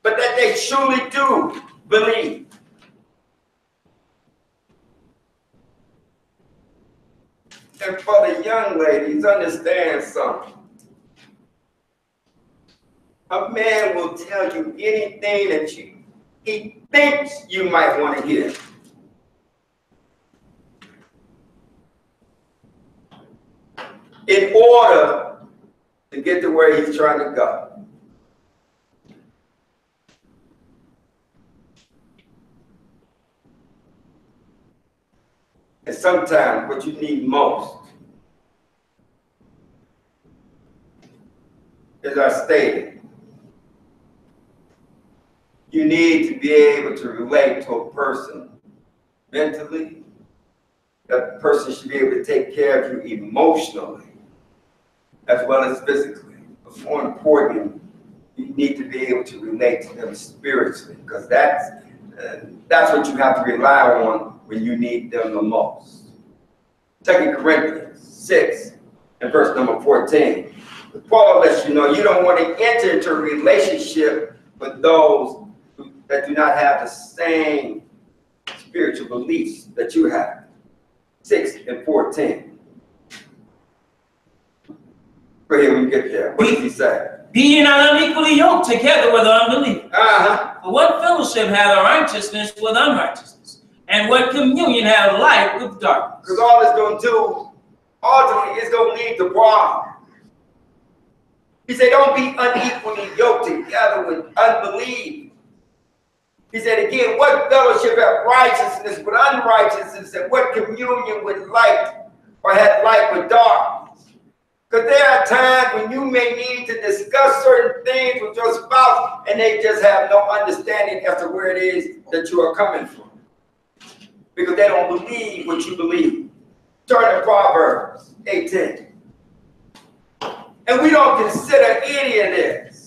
but that they truly do believe. And for the young ladies, understand something. A man will tell you anything that he thinks you might want to hear. In order to get to where he's trying to go. And sometimes what you need most, as I stated, you need to be able to relate to a person mentally. That person should be able to take care of you emotionally as well as physically. But more important, you need to be able to relate to them spiritually, because that's what you have to rely on when you need them the most. 2 Corinthians 6 and verse number 14. Paul lets you know you don't want to enter into a relationship with those that do not have the same spiritual beliefs that you have. 6 and 14. Go ahead when you get there. What does he say? Be ye not unequally yoked together with unbelievers. Uh-huh. For what fellowship hath righteousness with unrighteousness? And what communion hath light with darkness? Because all it's going to do, ultimately, it's going to lead to problems. He said, don't be unequally yoked together with unbelief. He said again, what fellowship hath righteousness with unrighteousness? And what communion with light, or hath light with darkness? Because there are times when you may need to discuss certain things with your spouse and they just have no understanding as to where it is that you are coming from, because they don't believe what you believe. Turn to Proverbs 18. And we don't consider any of this.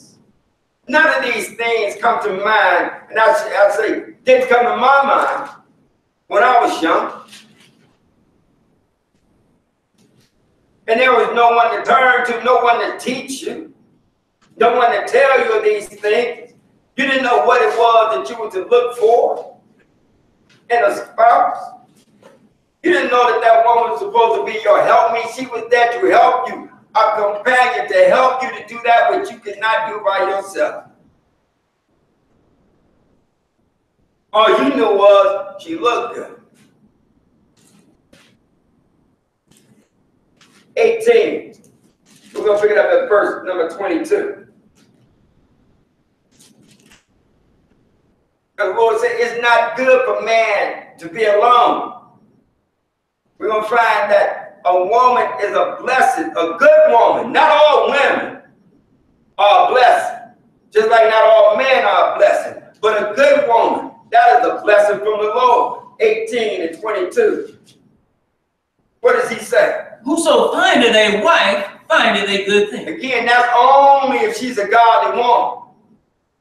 None of these things come to mind, and I say, didn't come to my mind when I was young. And there was no one to turn to, no one to teach you, no one to tell you these things. You didn't know what it was that you were to look for in a spouse. You didn't know that that woman was supposed to be your helpmeet. She was there to help you, a companion to help you to do that which you could not do by yourself. All you knew was she looked good. 18. We're going to pick it up at verse number 22. The Lord said, it's not good for man to be alone. We're going to find that a woman is a blessing, a good woman. Not all women are a blessing, just like not all men are a blessing. But a good woman, that is a blessing from the Lord. 18 and 22. What does he say? Whoso findeth a wife, findeth a good thing. Again, that's only if she's a godly woman.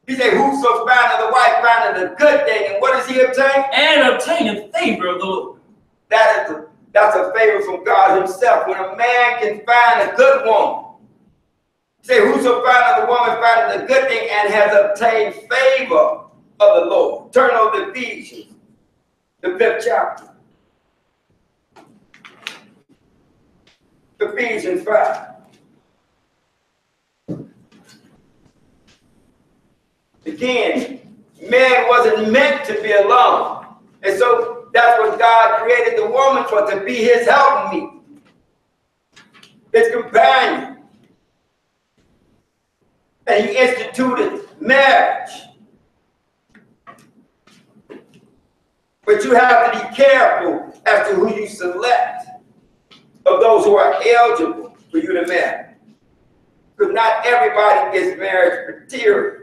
He said, whoso findeth a wife, findeth a good thing. And what does he obtain? And obtaineth favor of the Lord. That's a favor from God himself. When a man can find a good woman, say, whoso findeth a woman findeth a good thing and has obtained favor of the Lord. Turn over to Ephesians, the 5th chapter. Ephesians 5. Again, man wasn't meant to be alone. And so that's what God created the woman for, to be his helpmeet, his companion. And he instituted marriage. But you have to be careful as to who you select of those who are eligible for you to marry. Because not everybody is marriage material.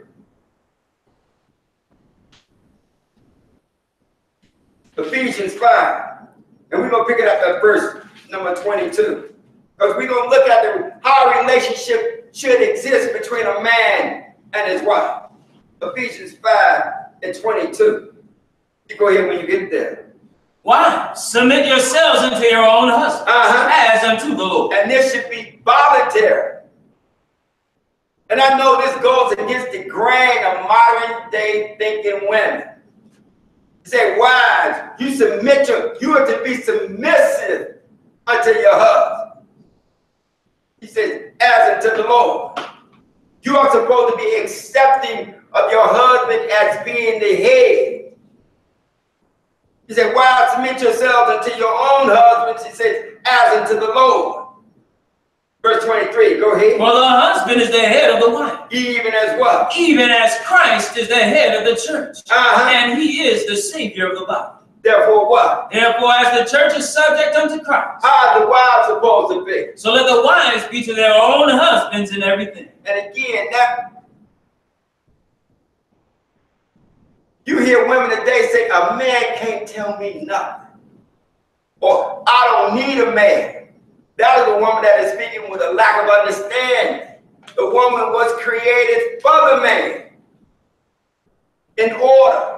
Ephesians 5. And we're going to pick it up at verse number 22. Because we're going to look at how a relationship should exist between a man and his wife. Ephesians 5 and 22. You go ahead when you get there. Wives, submit yourselves unto your own husbands, as unto the Lord. And this should be voluntary. And I know this goes against the grain of modern day thinking women. He said, wives, you are to be submissive unto your husband. He says, as unto the Lord. You are supposed to be accepting of your husband as being the head. He said, wives, submit yourselves unto your own husbands. He says, as unto the Lord. Verse 23, go ahead. For the husband is the head of the wife. Even as what? Even as Christ is the head of the church. And he is the Savior of the body. Therefore what? Therefore, as the church is subject unto Christ, how are the wives supposed to be? So let the wives be to their own husbands in everything. And again, you hear women today say, a man can't tell me nothing. Or, I don't need a man. That is a woman that is speaking with a lack of understanding. The woman was created for the man in order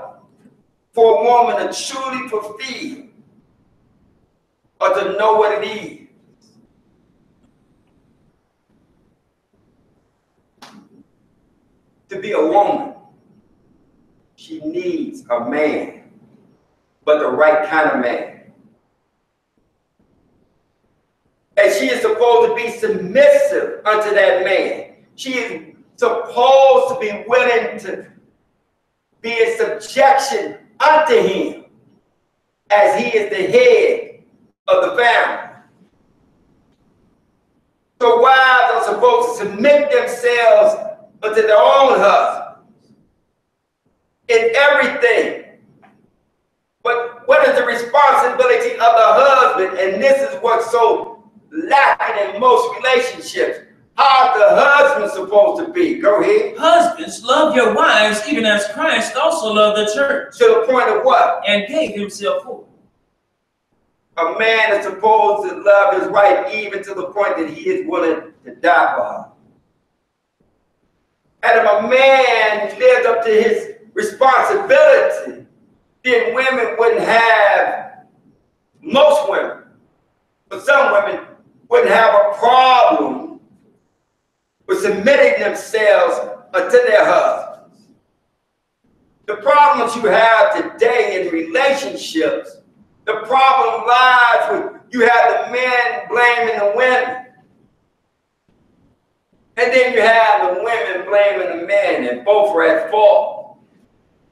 for a woman to truly fulfill or to know what it is. To be a woman, she needs a man, but the right kind of man. And she is supposed to be submissive unto that man. She is supposed to be willing to be in subjection unto him as he is the head of the family. So wives are supposed to submit themselves unto their own husbands in everything. But what is the responsibility of the husband? And this is what's so lacking in most relationships. How the husband supposed to be? Go ahead. Husbands, love your wives even as Christ also loved the church. To the point of what? And gave himself for it. A man is supposed to love his wife even to the point that he is willing to die for her. And if a man lived up to his responsibility, then women wouldn't have, most women, but some women wouldn't have a problem with submitting themselves unto their husbands. The problems you have today in relationships, the problem lies with you have the men blaming the women. And then you have the women blaming the men, and both are at fault.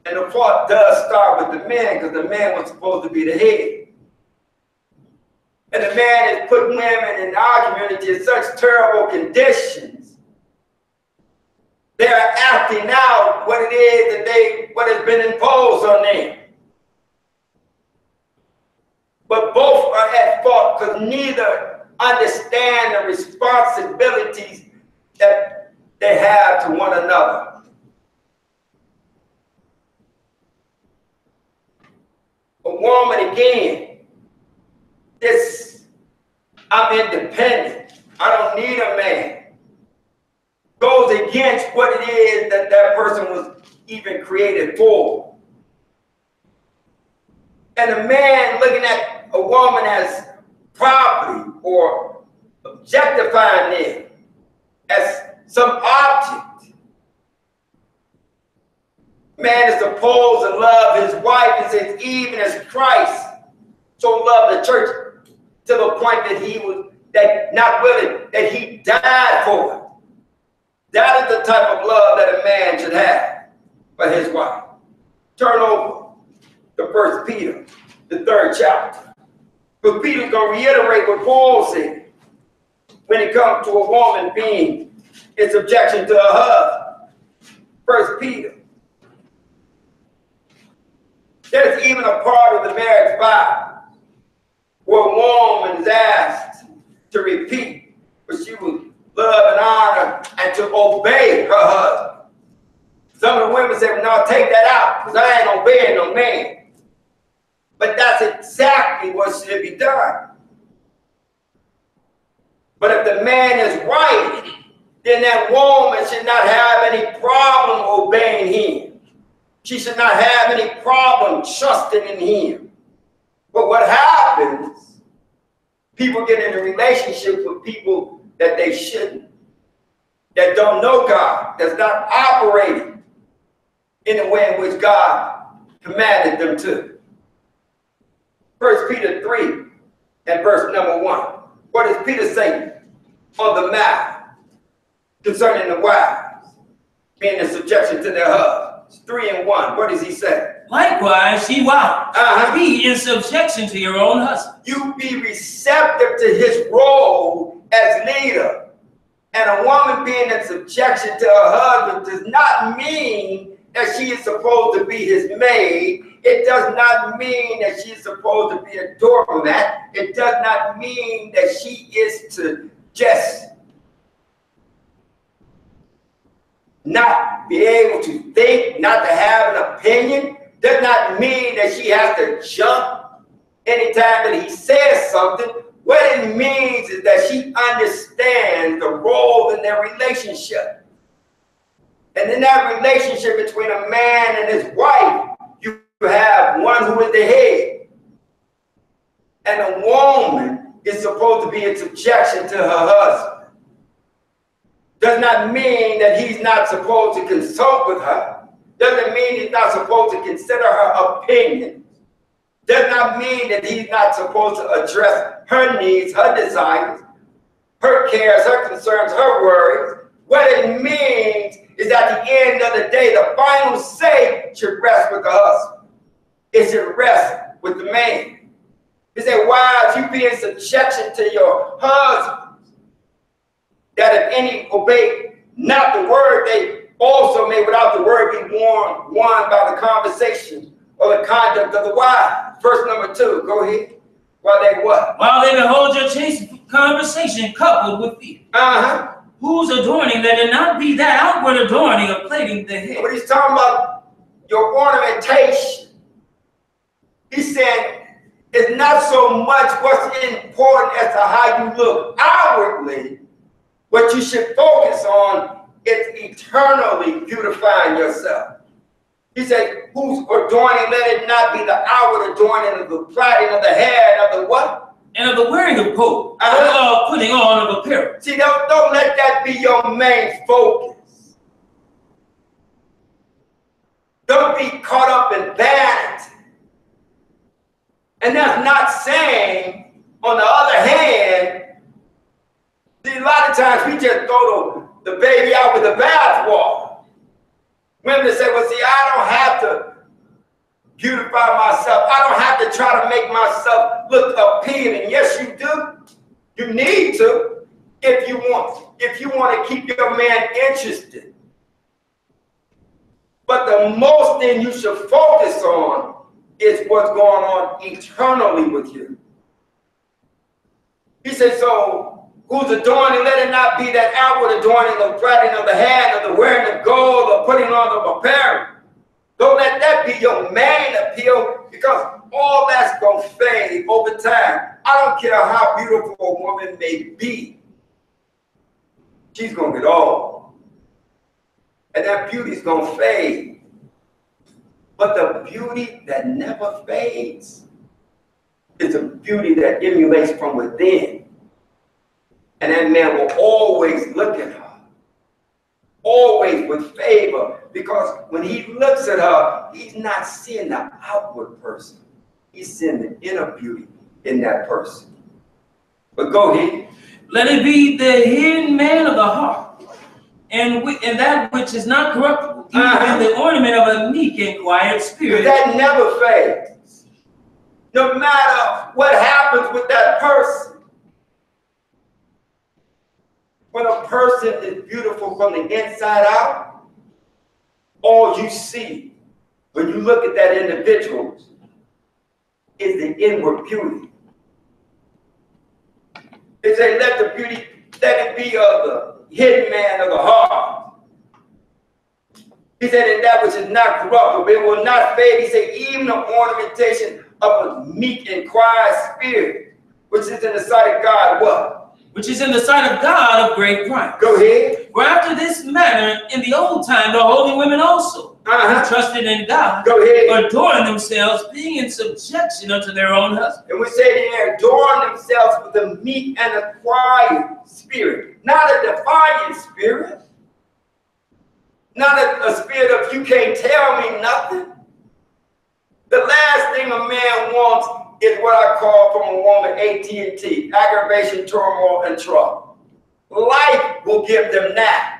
And the fault does start with the men, because the man was supposed to be the head. And the man has put women in our community in such terrible conditions. They're acting out what it is that what has been imposed on them. But both are at fault because neither understand the responsibilities that they have to one another. A woman, again, this, I'm independent, I don't need a man, goes against what it is that that person was even created for. And a man looking at a woman as property or objectifying them as some object. Man is supposed to love his wife, and says, even as Christ so loved the church to the point that he was not willing, that he died for it. That is the type of love that a man should have for his wife. Turn over to 1 Peter, the 3rd chapter. Because Peter's going to reiterate what Paul said when it comes to a woman being in subjection to her husband. 1 Peter. There's even a part of the marriage vow where a woman is asked to repeat what she would love and honor and to obey her husband. Some of the women say, well, no, take that out because I ain't obeying no man. But that's exactly what should be done. But if the man is right, then that woman should not have any problem obeying him. She should not have any problem trusting in him. But what happens, people get into relationships with people that they shouldn't, that don't know God, that's not operating in the way in which God commanded them to. 1 Peter 3 and verse number 1. What does Peter say on the matter concerning the wives being in subjection to their husbands? 3 and 1. What does he say? Likewise, ye wives, be in subjection to your own husband. You be receptive to his role as leader. And a woman being in subjection to her husband does not mean that she is supposed to be his maid. It does not mean that she is supposed to be a doormat. It does not mean that she is to just not be able to think, not to have an opinion. Does not mean that she has to jump anytime that he says something. What it means is that she understands the role in their relationship. And in that relationship between a man and his wife, you have one who is the head. And a woman is supposed to be in subjection to her husband. Does not mean that he's not supposed to consult with her. Doesn't mean he's not supposed to consider her opinion. Does not mean that he's not supposed to address her needs, her desires, her cares, her concerns, her worries. What it means is at the end of the day, the final say should rest with the husband. It should rest with the man. He said, wives, you be in subjection to your husbands, that if any obey not the word, they also may without the word be won by the conversation or the conduct of the wife. Verse number 2, go ahead. While they what? While they behold your chaste conversation coupled with fear. Whose adorning that it not be that outward adorning of plaiting the head. But he's talking about your ornamentation. He said it's not so much what's important as to how you look outwardly. What you should focus on it's eternally beautifying yourself. He said, whose adorning, let it not be the outward adorning of the plaiting of the hair and of the what? And of the wearing of coat, putting on of apparel. See, don't let that be your main focus. Don't be caught up in vanity. And that's not saying, on the other hand, see, a lot of times we just throw the baby out with the bathwater. Women say, well, see, I don't have to beautify myself. I don't have to try to make myself look appealing. Yes, you do. You need to if you want. If you want to keep your man interested. But the most thing you should focus on is what's going on eternally with you. He said, so whose adorning, let it not be that outward adorning of plaiting of the hand, of the wearing of gold, or putting on of apparel. Don't let that be your main appeal, because all that's going to fade over time. I don't care how beautiful a woman may be. She's going to get old. And that beauty's going to fade. But the beauty that never fades is a beauty that emulates from within. And that man will always look at her, always with favor, because when he looks at her, he's not seeing the outward person. He's seeing the inner beauty in that person. But go ahead. Let it be the hidden man of the heart, and that which is not corruptible, even the ornament of a meek and quiet spirit. That never fades. No matter what happens with that person. When a person is beautiful from the inside out, all you see when you look at that individual is the inward beauty. They say, let the beauty, let it be of the hidden man of the heart. He said, and that which is not corruptible, it will not fade. He said, even the ornamentation of a meek and quiet spirit, which is in the sight of God, what? Which is in the sight of God of great price. Go ahead. For after this manner, in the old time, the holy women also, who trusted in God, go ahead, adorned themselves, being in subjection unto their own husbands. And we say they adorn themselves with a meek and a quiet spirit, not a defiant spirit, not a spirit of you can't tell me nothing. The last thing a man wants is what I call from a woman AT&T, aggravation, turmoil, and trouble. Life will give them that.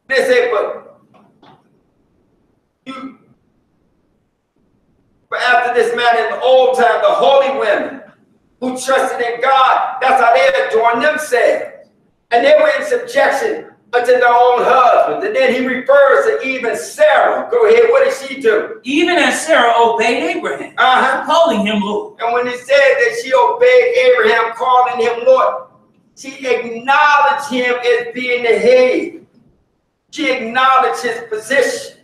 They say, but after this man in the old time, the holy women who trusted in God, that's how they adorned themselves. And they were in subjection unto their own husbands. And then he refers to even Sarah. Go ahead, what did she do? Even as Sarah obeyed Abraham, calling him Lord. And when it said that she obeyed Abraham, calling him Lord, she acknowledged him as being the head. She acknowledged his position.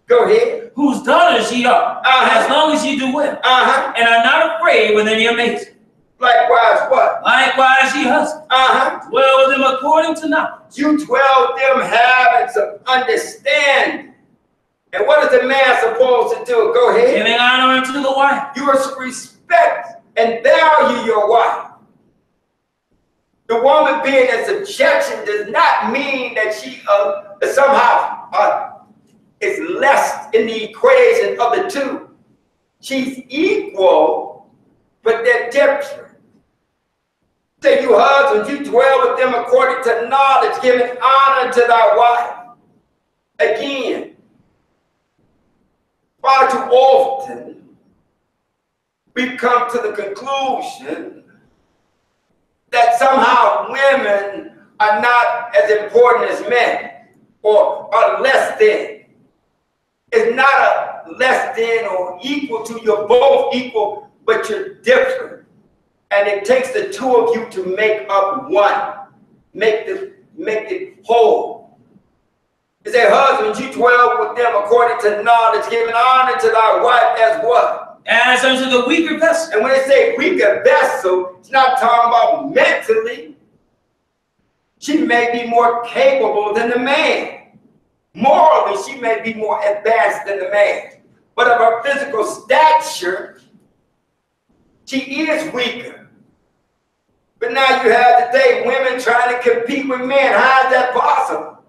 Go ahead. Whose daughters ye are, as long as ye do well, and are not afraid with any amazement. Likewise, what? Likewise, ye husbands, dwell with them according to knowledge. You dwell with them having some understanding. And what is a man supposed to do? Go ahead. Giving honor unto the wife. You must respect and value your wife. The woman being in subjection does not mean that she somehow is less in the equation of the two. She's equal, but they're different. Say, you husbands, you dwell with them according to knowledge, giving honor to thy wife. Again, far too often, we come to the conclusion that somehow women are not as important as men, or are less than. It's not a less than or equal to, you're both equal, but you're different. And it takes the two of you to make up one, make it whole. It says, husbands, you dwell with them according to knowledge, giving honor to thy wife as what? As unto the weaker vessel. And when they say weaker vessel, it's not talking about mentally. She may be more capable than the man. Morally, she may be more advanced than the man. But of her physical stature, she is weaker. But now you have today women trying to compete with men. How is that possible?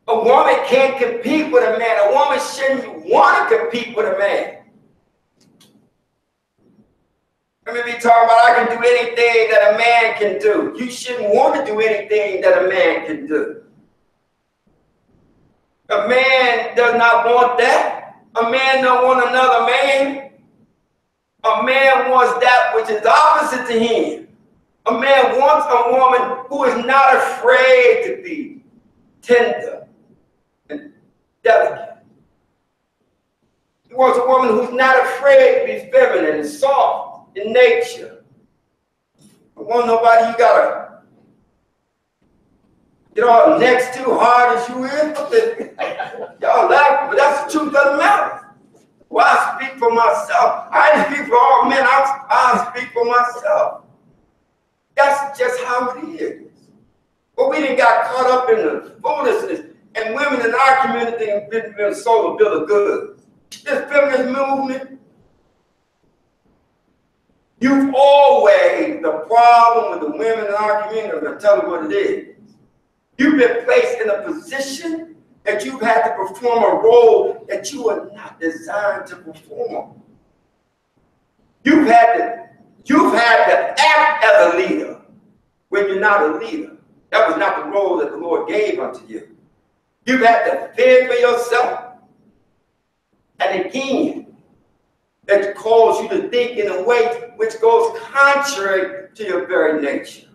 A woman can't compete with a man. A woman shouldn't want to compete with a man. Let me be talking about I can do anything that a man can do. You shouldn't want to do anything that a man can do. A man does not want that. A man don't want another man. A man wants that which is opposite to him. A man wants a woman who is not afraid to be tender and delicate. He wants a woman who's not afraid to be feminine and soft in nature. I want nobody you gotta get all next to hard as you is. Y'all laughing, but that's the truth of the matter. Well, I speak for myself. I didn't speak for all men. I speak for myself. That's just how it is. But we didn't got caught up in the foolishness, and women in our community have been sold a bill of goods. This feminist movement. You've always, the problem with the women in our community, I'm going to tell you what it is. You've been placed in a position that you've had to perform a role that you are not designed to perform. You've had to act as a leader when you're not a leader. That was not the role that the Lord gave unto you. You've had to fend for yourself. And again, that calls you to think in a way which goes contrary to your very nature.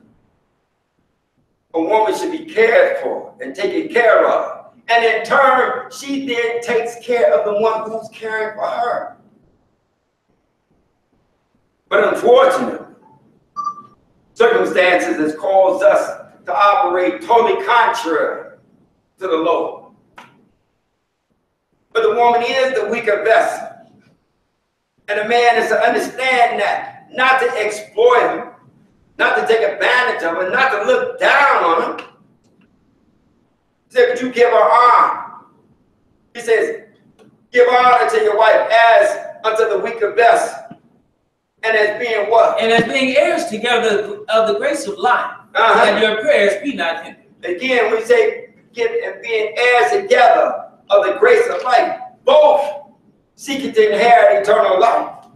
A woman should be cared for and taken care of. And in turn, she then takes care of the one who's caring for her. But unfortunately, circumstances has caused us to operate totally contrary to the Lord. But the woman is the weaker vessel. And a man is to understand that, not to exploit him, not to take advantage of him, not to look down on him. He said, could you give her honor? He says, give honor to your wife as unto the weaker vessel. And as being what? And as being heirs together of the grace of life, and your prayers be not hindered. Again, we say, give and being heirs together of the grace of life, both seeking to inherit eternal life.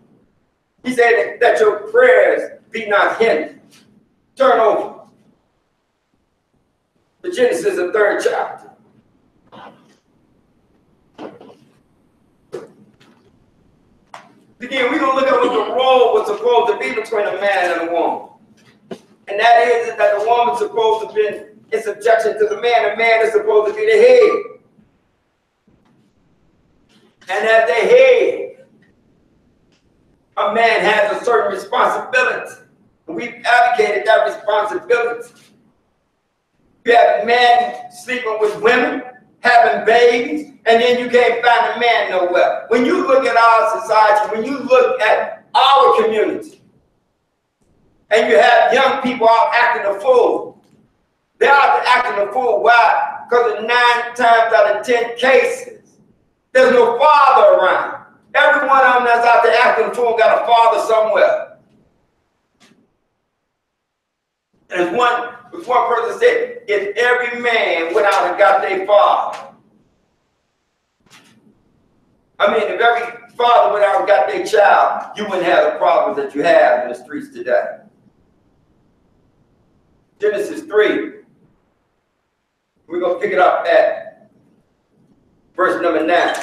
He said that your prayers be not hindered. Turn over to Genesis, the 3rd chapter. Again, we're going to look at what the role was supposed to be between a man and a woman. And that is that the woman's supposed to be in subjection to the man is supposed to be the head. And as the head, a man has a certain responsibility. And we've advocated that responsibility. You have men sleeping with women, having babies, and then you can't find a man nowhere. When you look at our society, when you look at our community, and you have young people out acting a fool, they're out acting a fool. Why? Because in 9 times out of 10 cases, there's no father around. Every one of them that's out there acting a fool got a father somewhere. As one person said, if every man went out and got their father, I mean, if every father went out and got their child, you wouldn't have the problems that you have in the streets today. Genesis 3. We're going to pick it up at verse number 9.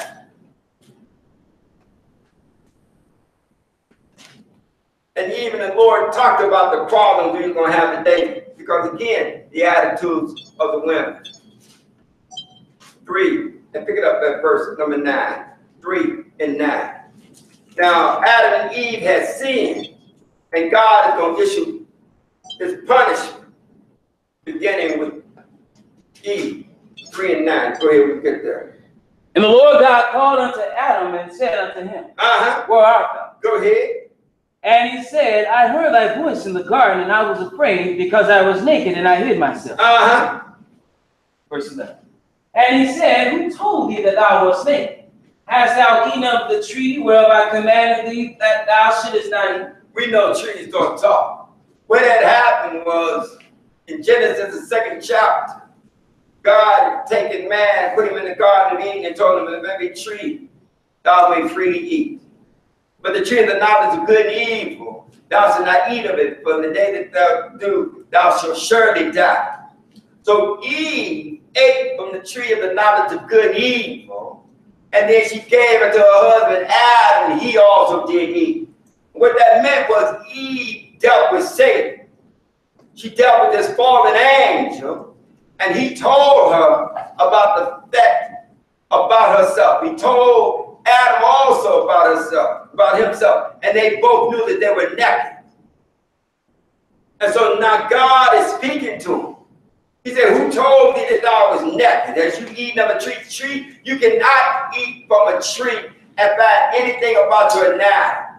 And even the Lord talked about the problems we're going to have today, because again, the attitudes of the women. 3, and pick it up at verse number 9. 3 and 9. Now, Adam and Eve had sinned, and God is going to issue his punishment, beginning with Eve. 3 and 9. Go ahead, we get there. And the Lord God called unto Adam and said unto him, Where art thou? Go ahead. And he said, I heard thy voice in the garden, and I was afraid because I was naked, and I hid myself. Verse 11. And he said, who told thee that thou wast naked? Hast thou eaten of the tree whereof I commanded thee that thou shouldest not eat? We know trees don't talk. What had happened was, in Genesis, the 2nd chapter, God had taken man, put him in the Garden of Eden, and told him, of every tree thou may freely eat. But the tree of the knowledge of good and evil, thou shalt not eat of it, for the day that thou do, thou shalt surely die. So Eve ate from the tree of the knowledge of good and evil, and then she gave it to her husband Adam, and he also did eat. What that meant was Eve dealt with Satan. She dealt with this fallen angel, and he told her about the fact about herself. He told Adam also about himself, and they both knew that they were naked. And so now God is speaking to him. He said, who told thee that thou was naked? As you eat of a tree, you cannot eat from a tree and find anything about your anatomy.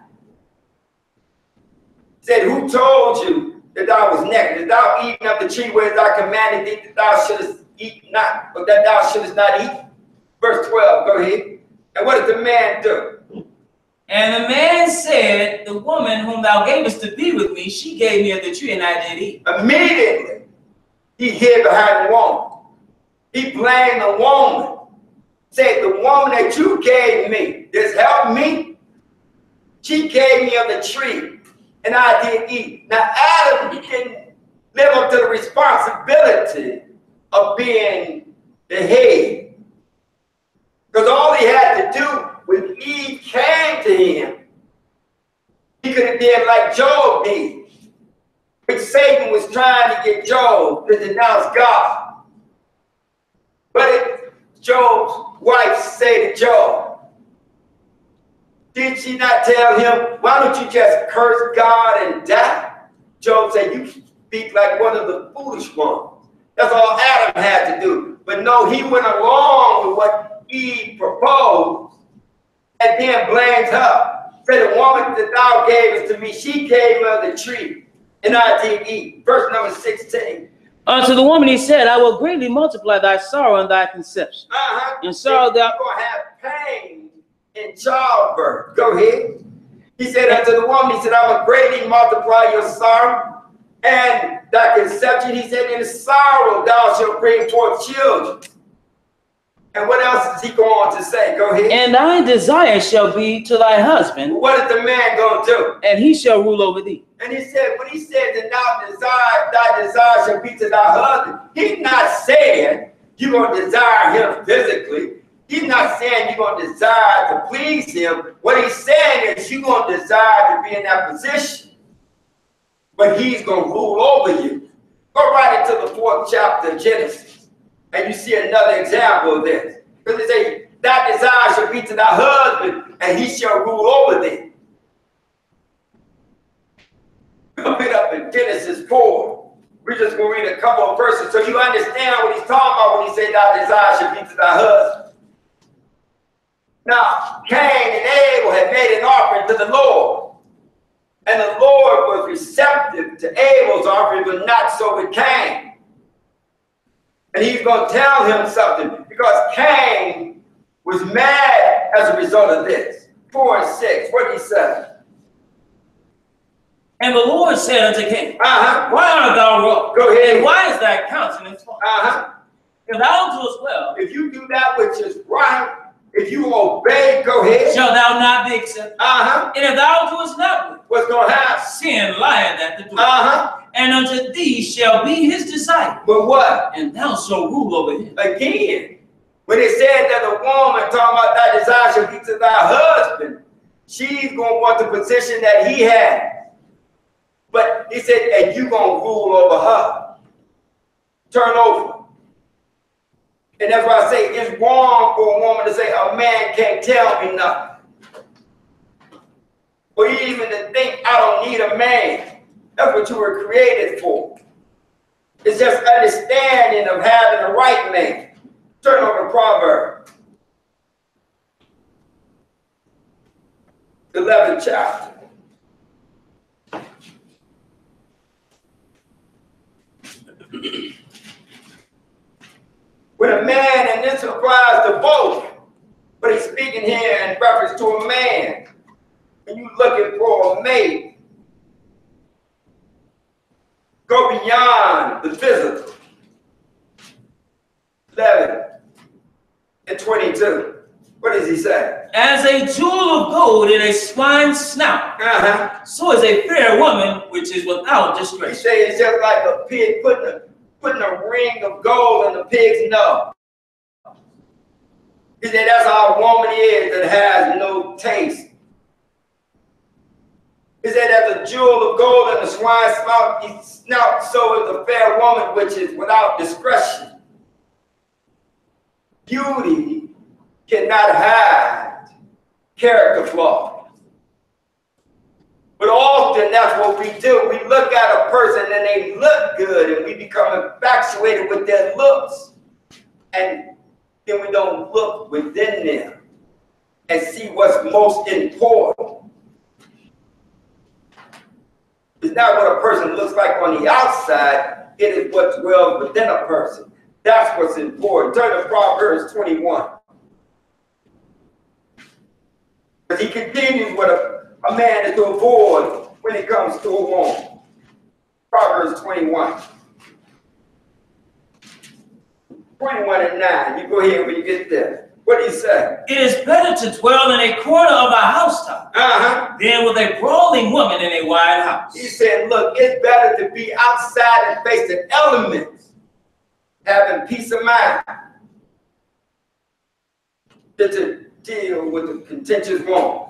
He said, who told you that thou was naked? That thou eating of the tree where I commanded thee that thou shouldest eat not, but that thou shouldest not eat? Verse 12, go ahead. And what did the man do? And the man said, the woman whom thou gavest to be with me, she gave me of the tree, and I did eat. Immediately, he hid behind the woman. He blamed the woman. Said, the woman that you gave me, this helped me, she gave me of the tree, and I did eat. Now, Adam didn't live up to the responsibility of being the head. Because all he had to do when Eve came to him, he could have been like Job did, which Satan was trying to get Job to denounce God. But Job's wife said to Job, did she not tell him, why don't you just curse God and die? Job said, you speak like one of the foolish ones. That's all Adam had to do. But no, he went along with what Eve proposed and then blamed her. Said, the woman that thou gavest to me, she gave me of the tree, and I did eat. Verse number 16. Unto the woman he said, I will greatly multiply thy sorrow and thy conception. And sorrow thou... You're going to have pain in childbirth. Go ahead. He said unto the woman, he said, I will greatly multiply your sorrow and thy conception. He said, in sorrow thou shalt bring forth children. And what else is he going on to say? Go ahead. And thy desire shall be to thy husband. What is the man going to do? And he shall rule over thee. And he said, when he said that thy desire shall be to thy husband, he's not saying you're going to desire him physically. He's not saying you're going to desire to please him. What he's saying is you're going to desire to be in that position. But he's going to rule over you. Go right into the 4th chapter of Genesis. And you see another example of this. Because it says, thy desire shall be to thy husband, and he shall rule over thee. We'll pick up in Genesis 4. We're just going to read a couple of verses so you understand what he's talking about when he said thy desire shall be to thy husband. Now, Cain and Abel had made an offering to the Lord. And the Lord was receptive to Abel's offering, but not so with Cain. And he's going to tell him something because Cain was mad as a result of this. 4 and 6, what did he say? And the Lord said unto Cain, Why art thou wroth? Go ahead. And why is thy countenance fallen? If thou doest well, if you do that which is right, if you obey, go ahead. Shall thou not be accepted? And if thou doest not well, what's going to happen? Sin lieth at the door. And unto thee shall be his desire. But what? And thou shalt rule over him. Again, when it said that a woman talking about thy desire shall be to thy husband, she's going to want the position that he has. But he said, and you're going to rule over her. Turn over. And that's why I say it's wrong for a woman to say, a man can't tell me nothing. Or even to think, I don't need a man. That's what you were created for. It's just understanding of having the right man. Turn over to Proverbs. 11th chapter. reference to a man. When you looking for a mate, go beyond the physical. 11 and 22. What does he say? As a jewel of gold in a swine's snout, so is a fair woman which is without He disgrace. say it's just like a pig putting a ring of gold in the pig's nose. He said that's how a woman is that has no taste. He said as a jewel of gold in the swine's snout, so is a fair woman which is without discretion. Beauty cannot hide character flaws. But often that's what we do. We look at a person and they look good and we become infatuated with their looks. And then we don't look within them and see what's most important. It's not what a person looks like on the outside, it is what dwells within a person. That's what's important. Turn to Proverbs 21. Because he continues what a man is to avoid when it comes to a woman. Proverbs 21. 21 and 9. You go ahead when you get there. What do you say? It is better to dwell in a corner of a housetop than with a brawling woman in a wide house. He said, look, it's better to be outside and face the elements, having peace of mind, than to deal with a contentious woman.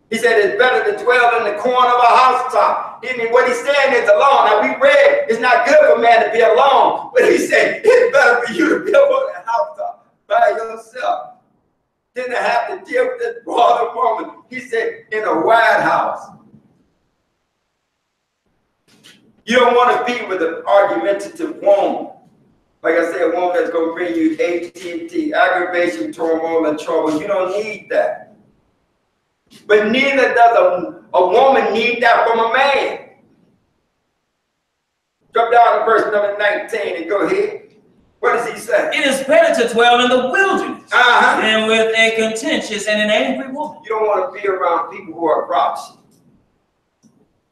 He said it's better to dwell in the corner of a housetop. I mean, what he's saying is alone. Now we read it's not good for man to be alone, but he said it's better for you to be on a housetop by yourself than to have to deal with this broader woman. He said in a wide house. You don't want to be with an argumentative woman. Like I said, a woman that's going to bring you AT&T, aggravation, turmoil, and trouble. You don't need that. But neither does a woman need that from a man. Drop down to verse number 19 and go ahead. What does he say? It is better to dwell in the wilderness than with a contentious and an angry woman. You don't want to be around people who are grouchy,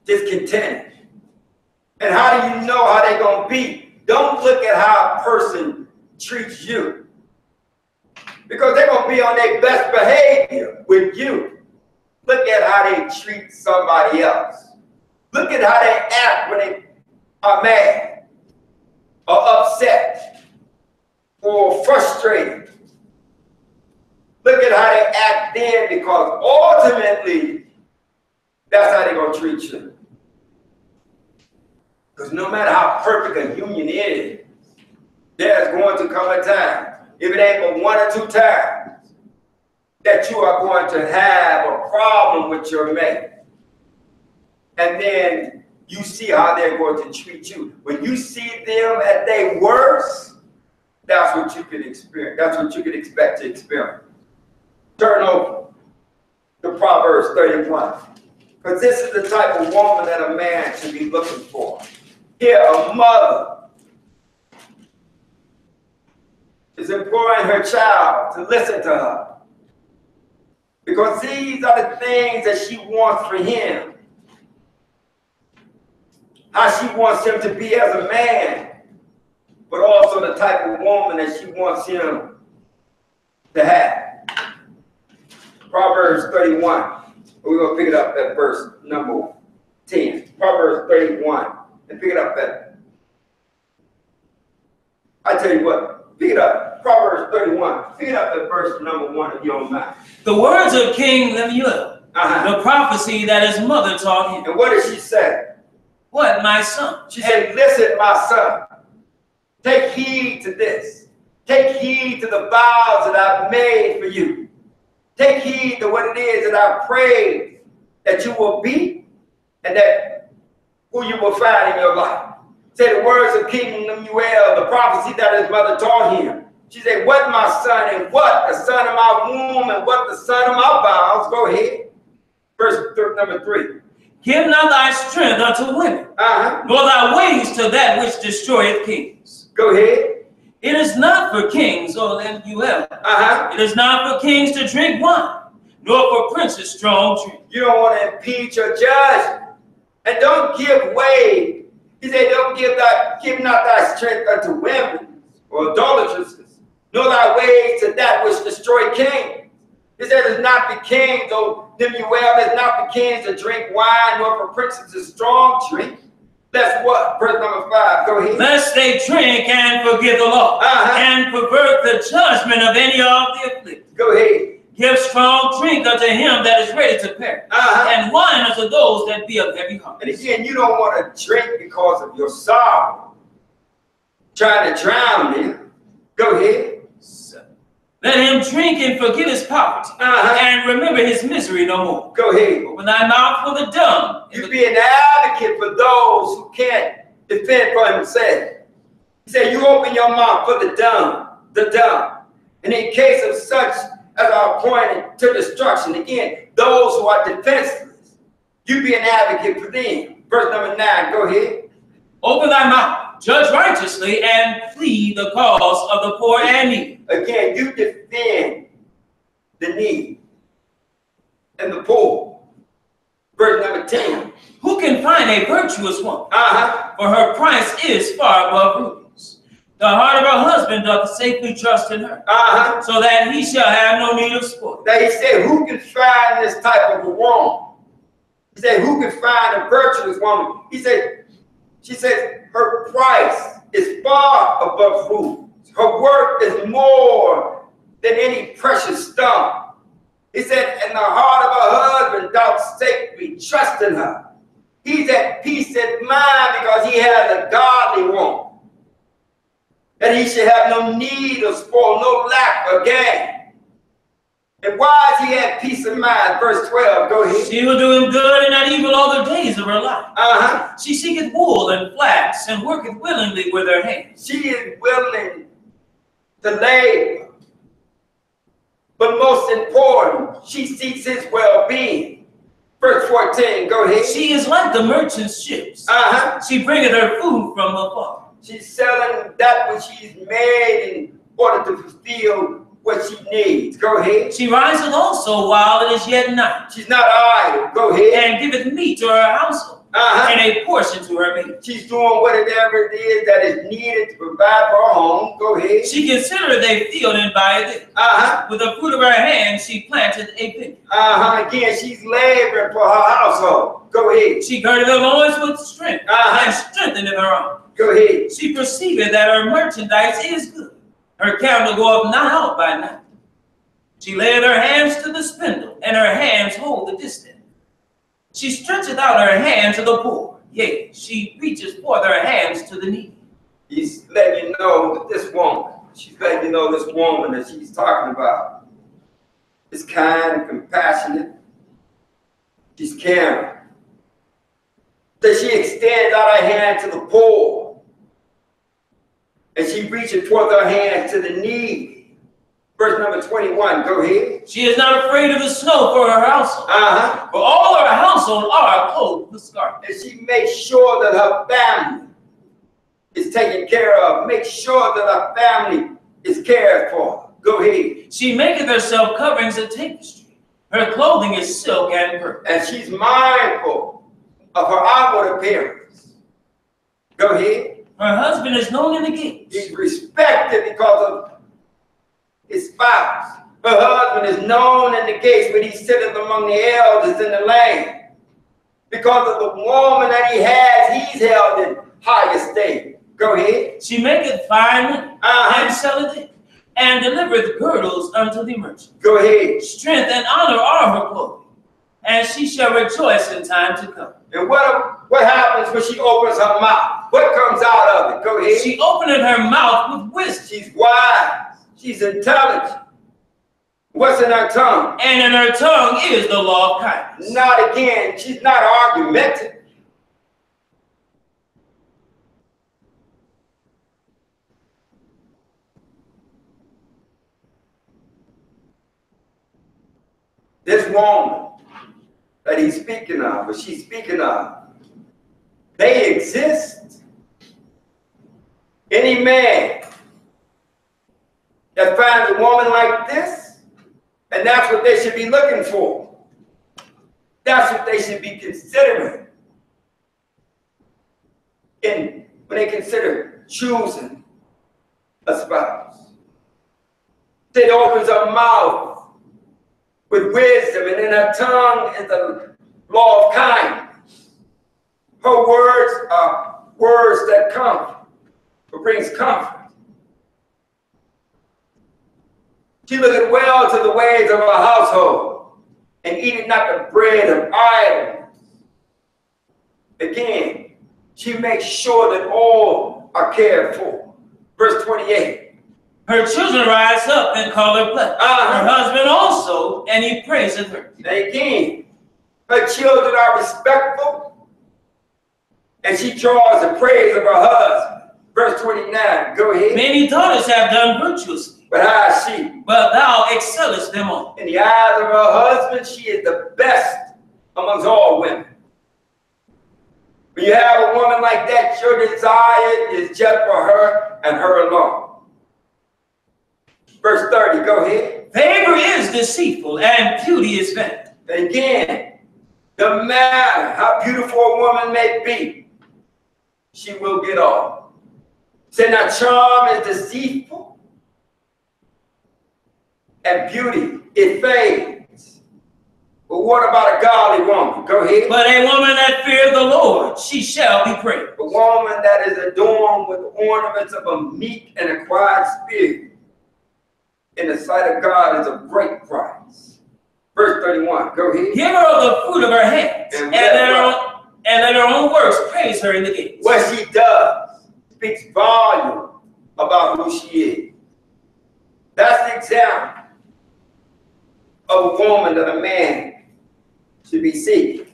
discontented. And how do you know how they're going to be? Don't look at how a person treats you. Because they're going to be on their best behavior with you. Look at how they treat somebody else. Look at how they act when they are mad or upset or frustrated. Look at how they act then, because ultimately, that's how they're going to treat you. Because no matter how perfect a union is, there's going to come a time, if it ain't but 1 or 2 times, that you are going to have a problem with your mate. And then you see how they're going to treat you. When you see them at their worst, that's what you can experience. That's what you can expect to experience. Turn over to Proverbs 31. Because this is the type of woman that a man should be looking for. Here, a mother is imploring her child to listen to her. Because these are the things that she wants for him. How she wants him to be as a man, but also the type of woman that she wants him to have. Proverbs 31. We're going to pick it up at verse number 10. Proverbs 31. And pick it up at, I tell you what, pick it up. Proverbs 31. Pick it up at verse number 1 if you don't mind. The words of King Lemuel, the prophecy that his mother taught him. And what did she say? What, my son? She said, listen, my son, take heed to this. Take heed to the vows that I've made for you. Take heed to what it is that I prayed that you will be and that who you will find in your life. Say the words of King Lemuel, the prophecy that his mother taught him. She said, what my son, and what the son of my womb, and what the son of my vows. Go ahead. Verse number 3. Give not thy strength unto women, nor thy wings to that which destroyeth kings. Go ahead. It is not for kings, O Lemuel. It is not for kings to drink wine, nor for princes strong drink. You don't want to impeach or judge. And don't give way. He said, don't give not thy strength unto women or idolatresses, nor thy ways to that which destroy kings. He said, it's not the kings, though them you well, it's not the kings to drink wine, nor for princes to strong drink. That's what? Verse number 5. Go ahead. Lest they drink and forget the law, and pervert the judgment of any of the afflicted. Go ahead. Give strong drink unto him that is ready to perish, and wine unto those that be of heavy heart. And again, you don't want to drink because of your sorrow, trying to drown them. Go ahead. Let him drink and forget his poverty, and remember his misery no more. Go ahead. Open thy mouth for the dumb. You be an advocate for those who can't defend for themselves. He said, you open your mouth for the dumb. And in case of such as are appointed to destruction, again, those who are defenseless, you be an advocate for them. Verse number 9, go ahead. Open thy mouth, judge righteously, and plead the cause of the poor and needy. Again, you defend the needy and the poor. Verse number 10. Who can find a virtuous woman? For her price is far above rubies. The heart of her husband doth safely trust in her, so that he shall have no need of sport. Now he said, who can find this type of a woman? He said, who can find a virtuous woman? He said, she said, her price is far above rubies. Her worth is more than any precious stone. He said, and the heart of her husband doth safely trust in her. He's at peace in mind because he has a godly woman. That he should have no need of spoil, no lack of gain. And why is he at peace of mind? Verse 12, go ahead. She will do him good and not evil all the days of her life. She seeketh wool and flax, and worketh willingly with her hands. She is willing to labor. But most important, she seeks his well-being. Verse 14, go ahead. She is like the merchant's ships. She bringeth her food from afar. She's selling that which she's made in order to fulfill what she needs. Go ahead. She riseth also while it is yet night. She's not idle. Go ahead. And giveth meat to her household, and a portion to her maid. She's doing whatever it is that is needed to provide for her home. Go ahead. She considereth a field and buyeth it. With the fruit of her hand she planted a vineyard. Again, she's laboring for her household. Go ahead. She girded her loins with strength, and strengthened her arm. Go ahead. She perceiveth that her merchandise is good. Her candle goeth not out by night. She layeth her hands to the spindle, and her hands hold the distaff. She stretcheth out her hand to the poor. Yea, she reaches forth her hands to the needy. He's letting you know that this woman, she's letting you know this woman that she's talking about is kind and compassionate. She's caring. That she extends out her hand to the poor. And she reaches forth her hands to the needy. Verse number 21, go ahead. She is not afraid of the snow for her household. For all her household are clothed with scarlet. And she makes sure that her family is taken care of. Make sure that her family is cared for. Go ahead. She maketh herself coverings of tapestry. Her clothing is silk and purple. And she's mindful of her outward appearance. Go ahead. Her husband is known in the gates. He's respected because of his spouse. Her husband is known in the gates when he sitteth among the elders in the land. Because of the woman that he has, he's held in high estate. Go ahead. She maketh fine linen, and selleth it, and delivereth girdles unto the merchant. Go ahead. Strength and honor are her clothing, and she shall rejoice in time to come. And what happens when she opens her mouth? What comes out of it? Go ahead. She openeth her mouth with wisdom. She's wise. She's intelligent. What's in her tongue? And in her tongue is the law of kindness. Not again. She's not argumentative. This woman that he's speaking of, or she's speaking of, they exist. Any man that finds a woman like this And that's what they should be looking for. That's what they should be considering when they consider choosing a spouse. It opens her mouth with wisdom, and in her tongue is the law of kindness. Her words are words that comfort, or brings comfort. She looketh well to the ways of her household, and eateth not the bread of idleness. Again, she makes sure that all are cared for. Verse 28. Her children rise up and call her blessed. Her husband also, and he praiseth her. And again, her children are respectful, and she draws the praise of her husband. Verse 29. Go ahead. Many daughters have done virtuously, But how is she? but thou excellest them all. In the eyes of her husband, she is the best amongst all women. When you have a woman like that, your desire is just for her and her alone. Verse 30, go ahead. Favor is deceitful, and beauty is vain. Again, no matter how beautiful a woman may be, she will get off. Say now, charm is deceitful, and beauty, it fades. But what about a godly woman? Go ahead. But a woman that feareth the Lord, she shall be praised. A woman that is adorned with ornaments of a meek and a quiet spirit, in the sight of God is of great price. Verse 31, go ahead. Give her of the fruit of her hands, and let her own works praise her in the gates. What she does speaks volume about who she is. That's the example of a woman that a man should be seeking.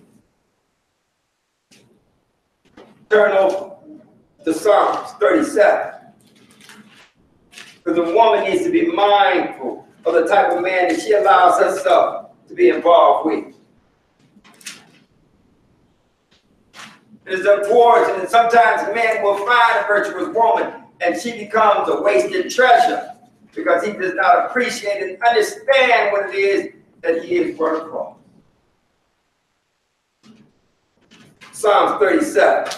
Turn over to Psalms 37. Because a woman needs to be mindful of the type of man that she allows herself to be involved with. It is unfortunate that sometimes men will find a virtuous woman and she becomes a wasted treasure because he does not appreciate and understand what it is that he is brought across. Psalms 37.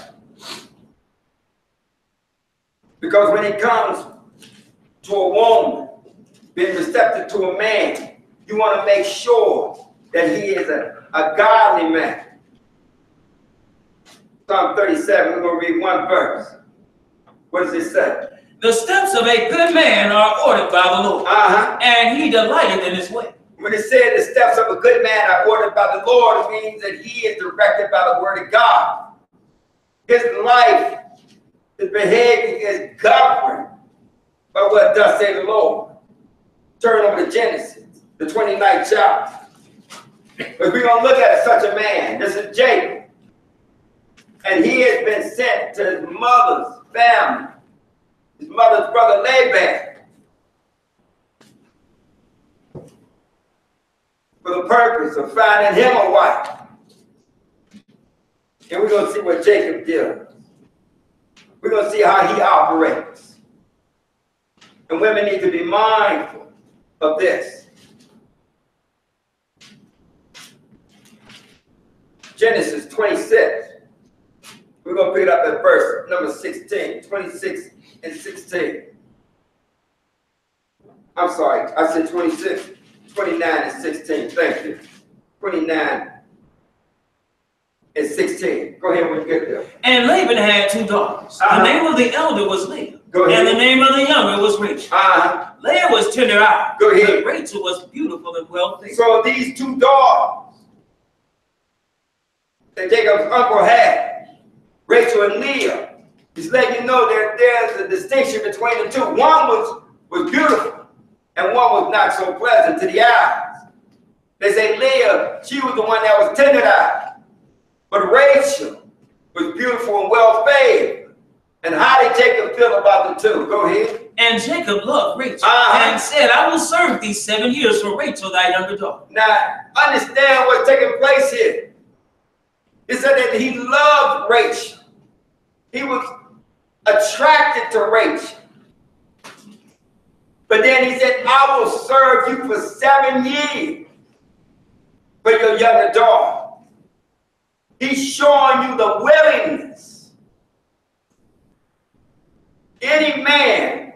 Because when it comes to a woman being receptive to a man, you want to make sure that he is a godly man. Psalm 37, we're going to read one verse. What does it say? The steps of a good man are ordered by the Lord, and he delighteth in his way. When it said the steps of a good man are ordered by the Lord, it means that he is directed by the word of God. His life, his behavior is governed by what thus say the Lord. Turn over to Genesis, the 29th chapter. But we're going to look at such a man. This is Jacob. And he has been sent to his mother's family, his mother's brother Laban, for the purpose of finding him a wife. And we're going to see what Jacob did. We're going to see how he operates. And women need to be mindful of this. Genesis 26. We're going to pick it up at verse number 16, 26 and 16. I'm sorry, I said 26, 29 and 16. Thank you. 29 and 16. Go ahead when you get there. And Laban had two daughters. The name of the elder was Leah, and the name of the younger was Rachel. Leah was tender-eyed, but Rachel was beautiful and well-favored. So these two daughters that Jacob's uncle had, Rachel and Leah, is letting you know that there's a distinction between the two. One was beautiful, and one was not so pleasant to the eyes. They say Leah, she was the one that was tender-eyed. But Rachel was beautiful and well-favored. And how did Jacob feel about the two? Go ahead. And Jacob loved Rachel and said, I will serve thee 7 years for Rachel, thy younger daughter. Now, understand what's taking place here. It said that he loved Rachel. He was attracted to Rachel. But But then he said, I will serve you for 7 years for your younger daughter. He's showing you the willingness. Any man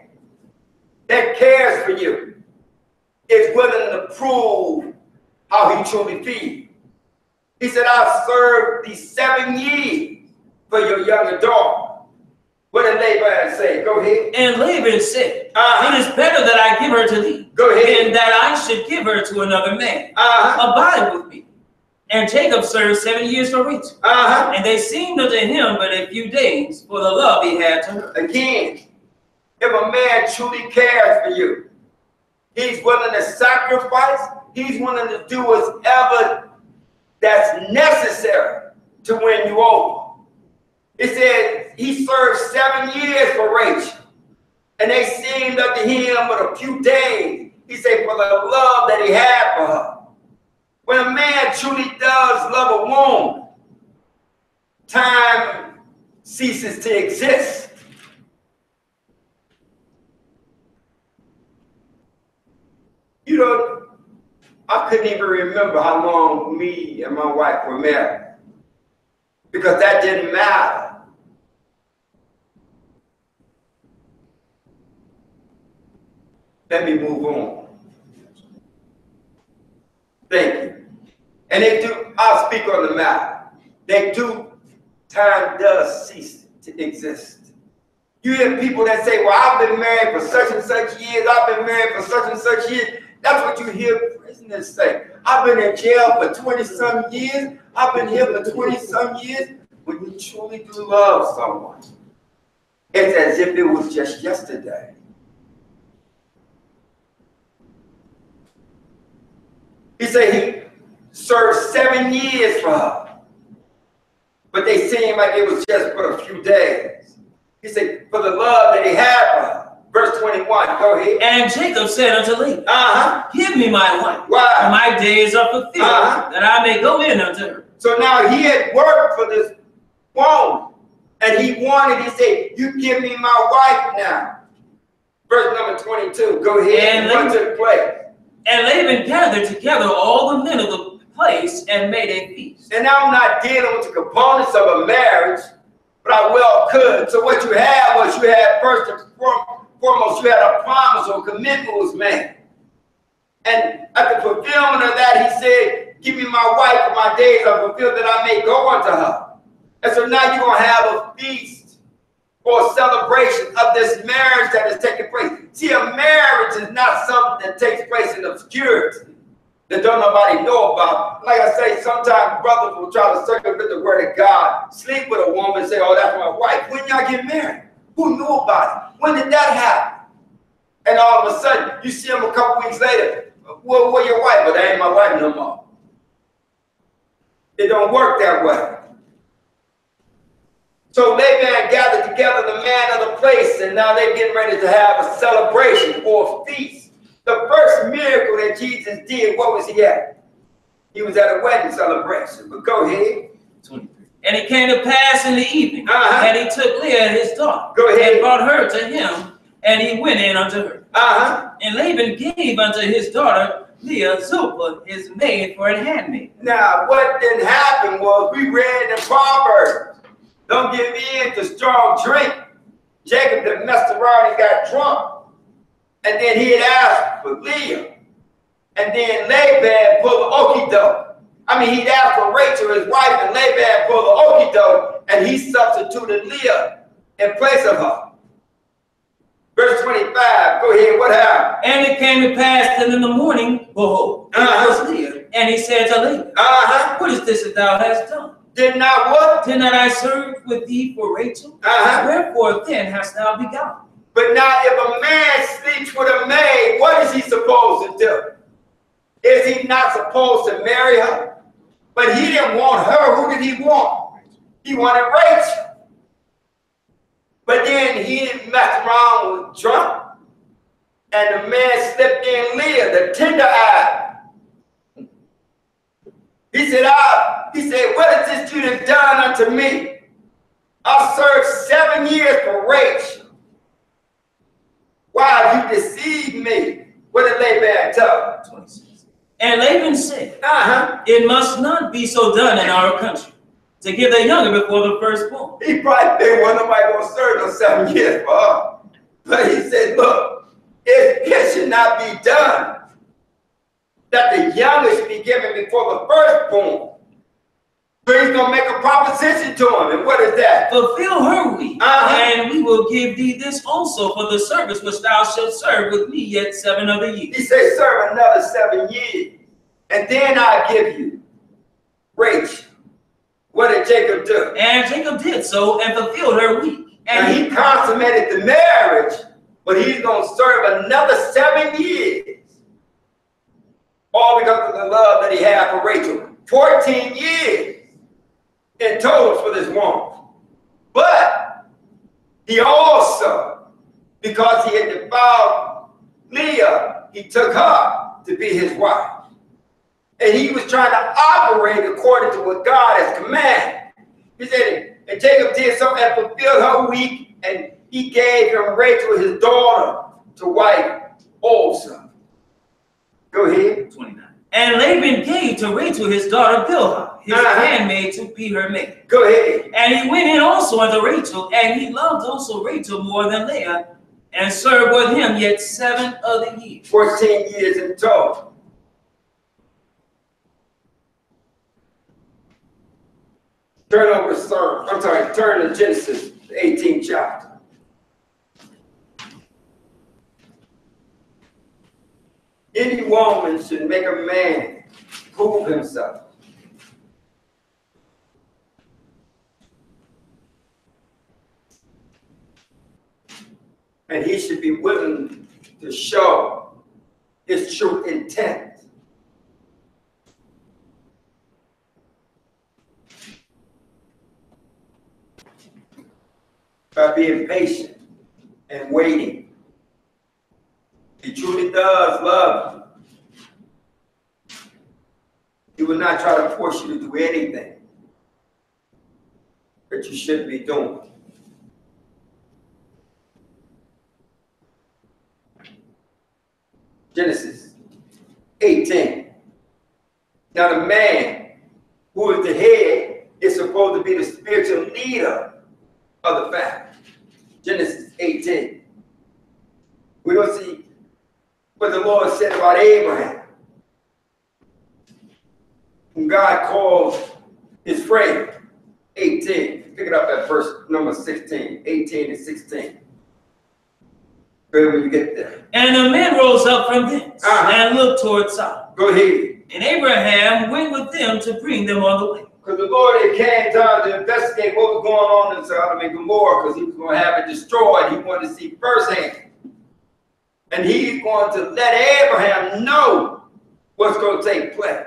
that cares for you is willing to prove how he truly feels. He said, I'll serve these 7 years for your younger daughter. What did Laban say? Go ahead. And Laban said, it is better that I give her to thee, Go ahead. than that I should give her to another man. Abide with me. And Jacob served 7 years for Rachel. And they seemed unto him but a few days for the love he had to her. Again, if a man truly cares for you, he's willing to sacrifice, he's willing to do whatever that's necessary to win you over. It said he served 7 years for Rachel, and they seemed unto him but a few days. He said, for the love that he had for her. When a man truly does love a woman, time ceases to exist. You know, I couldn't even remember how long me and my wife were married, because that didn't matter. Let me move on. Thank you. And they do, I'll speak on the matter. They do, time does cease to exist. You hear people that say, well, I've been married for such and such years, I've been married for such and such years. That's what you hear prisoners say. I've been in jail for 20-some years, I've been here for 20-some years. When you truly do love someone, it's as if it was just yesterday. He said he served 7 years for her, but they seemed like it was just for a few days. He said, for the love that he had for her. Verse 21, go ahead. And Jacob said unto Laban, give me my wife, Why? for my days are fulfilled, that I may go in unto her. So now he had worked for this woman, and he wanted, he said, you give me my wife now. Verse number 22, go ahead and what took place. And Laban gathered together all the men of the place and made a feast. And I'm not dealing with the components of a marriage, but I well could. So what you had was, you had first and foremost, you had a promise or commitment was made. And at the fulfillment of that, he said, give me my wife, for my days are fulfilled, that I may go unto her. And so now you're going to have a feast or a celebration of this marriage that is taking place. See, a marriage is not something that takes place in obscurity that don't nobody know about. Like I say, sometimes brothers will try to circumvent the word of God, sleep with a woman and say, oh, that's my wife. When y'all get married? Who knew about it? When did that happen? And all of a sudden, you see them a couple weeks later, well, where your wife? But that ain't my wife no more. It don't work that way. So Laban gathered together the man of the place, and now they're getting ready to have a celebration or a feast. The first miracle that Jesus did, what was he at? He was at a wedding celebration. But go ahead. 23. And it came to pass in the evening, and he took Leah his daughter, Go ahead. and brought her to him, and he went in unto her. And Laban gave unto his daughter Leah Zilpah, his maid, for an handmaid. Now, what didn't happen was, we read in Proverbs, don't give in to strong drink. Jacob that messed around and got drunk. And then he had asked for Leah. And then Laban pulled the okie-doke. I mean, he'd asked for Rachel, his wife, and Laban pulled the okie-doke, and he substituted Leah in place of her. Verse 25, go ahead, what happened? And it came to pass that in the morning, behold, it was Leah. And he said to Laban, what is this that thou hast done? Did not what? Did not I serve with thee for Rachel? Wherefore then hast thou begotten? But now if a man sleeps with a maid, what is he supposed to do? Is he not supposed to marry her? But he didn't want her. Who did he want? He wanted Rachel. But then he didn't mess around with drunk. And the man slipped in Leah, the tender-eyed. He said, what is this you have done unto me? I served 7 years for Rachel. Why have you deceived me? What did Laban tell him? 26. And Laban said, Uh-huh. it must not be so done in our country, to give the younger before the firstborn. He probably didn't want nobody going to serve no 7 years for her. But he said, look, it should not be done that the younger should be given before the firstborn. So he's going to make a proposition to him. And what is that? Fulfill her week, and we will give thee this also for the service which thou shalt serve with me yet 7 other years. He said, serve another 7 years. And then I'll give you Rachel. What did Jacob do? And Jacob did so and fulfilled her week. And he consummated the marriage, but he's going to serve another 7 years. All because of the love that he had for Rachel. 14 years in total for this woman. But he also, because he had defiled Leah, he took her to be his wife. And he was trying to operate according to what God has commanded. He said, and Jacob did so and fulfilled her week, and he gave him Rachel, his daughter, to wife also. Go ahead. 29. And Laban gave to Rachel his daughter Bilhah, his handmaid, to be her maid. Go ahead. And he went in also unto Rachel, and he loved also Rachel more than Leah, and served with him yet 7 other years. 14 years in total. Turn to Genesis, the 18th chapter. Any woman should make a man prove himself. And he should be willing to show his true intent. By being patient and waiting. He truly does love you. He will not try to force you to do anything that you shouldn't be doing. Genesis 18. Now the man who is the head is supposed to be the spiritual leader of the family. Genesis 18. We're going to see what the Lord said about Abraham. When God calls his friend, 18. Pick it up at verse number 16. 18 and 16. Where will you get there? And the men rose up from thence and looked toward Sodom. Go ahead. And Abraham went with them to bring them on the way. Because the Lord had came down to investigate what was going on in Sodom and Gomorrah, because he was going to have it destroyed. He wanted to see firsthand. And he's going to let Abraham know what's going to take place.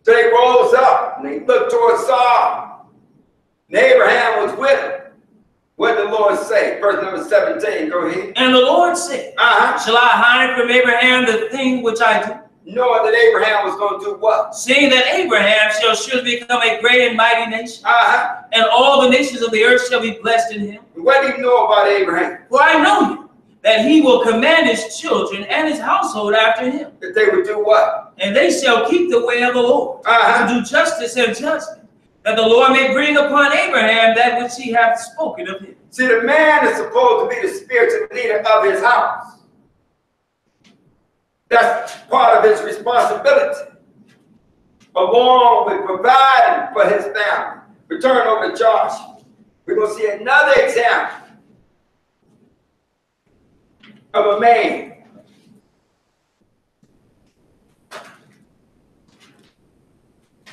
So they rose up and they looked towards Sodom. And Abraham was with him. What did the Lord say? Verse number 17. Go ahead. And the Lord said, shall I hide from Abraham the thing which I do? Knowing that Abraham was going to do what? Seeing that Abraham shall surely become a great and mighty nation, Uh-huh. and all the nations of the earth shall be blessed in him. What do you know about Abraham? For I know you, that he will command his children and his household after him. That they would do what? And they shall keep the way of the Lord, Uh-huh. to do justice and judgment, that the Lord may bring upon Abraham that which he hath spoken of him. See, the man is supposed to be the spiritual leader of his house. That's part of his responsibility, along with providing for his family. Return over to Joshua. We're going to see another example of a man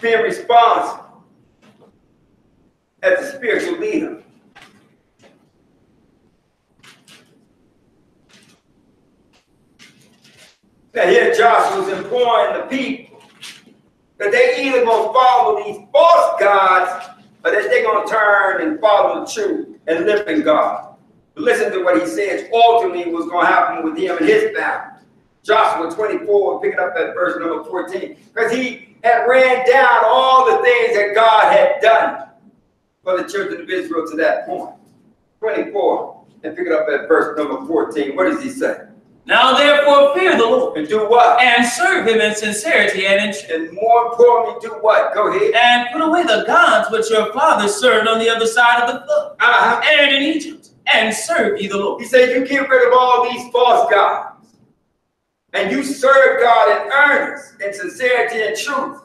being responsible as a spiritual leader. That here Joshua was imploring the people that they either going to follow these false gods or that they're going to turn and follow the truth and live in God. But listen to what he says ultimately was going to happen with him and his family. Joshua 24, pick it up at verse number 14. Because he had ran down all the things that God had done for the children of Israel to that point. 24. And pick it up at verse number 14. What does he say? Now therefore fear the Lord, And do what? and serve him in sincerity and in truth, And more importantly, do what? Go ahead. and put away the gods which your fathers served on the other side of the flood, Uh-huh. and in Egypt, and serve ye the Lord. He said, you get rid of all these false gods, and you serve God in earnest, in sincerity and truth.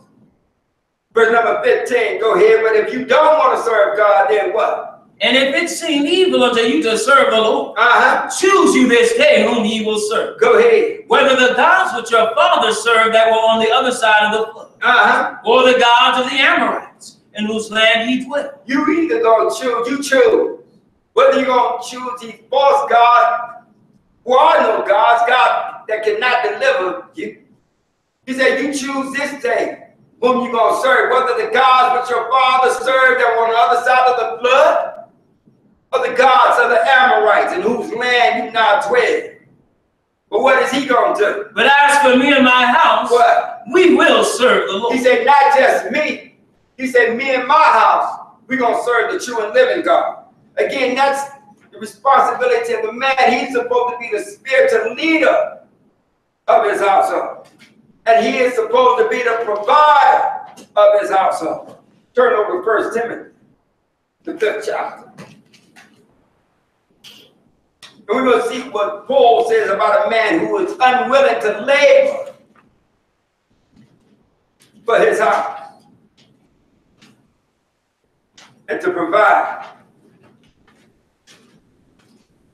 Verse number 15, go ahead. But if you don't want to serve God, then what? And if it seem evil unto you to serve the Lord, Uh-huh. choose you this day whom ye will serve, Go ahead. whether the gods which your fathers served that were on the other side of the flood, Uh-huh. or the gods of the Amorites, in whose land ye dwell. You either gonna choose, you choose. Whether you're gonna choose these false gods, who are no gods, God that cannot deliver you. He said, you choose this day whom you're gonna serve, whether the gods which your fathers served that were on the other side of the flood, or the gods of the Amorites in whose land you now dwell. But what is he gonna do? But as for me and my house, What? we will serve the Lord. He said, not just me. He said, me and my house, we're gonna serve the true and living God. Again, that's the responsibility of the man. He's supposed to be the spiritual leader of his household. And he is supposed to be the provider of his household. Turn over to 1 Timothy, the 5th chapter. And we're going to see what Paul says about a man who is unwilling to labor for his house and to provide.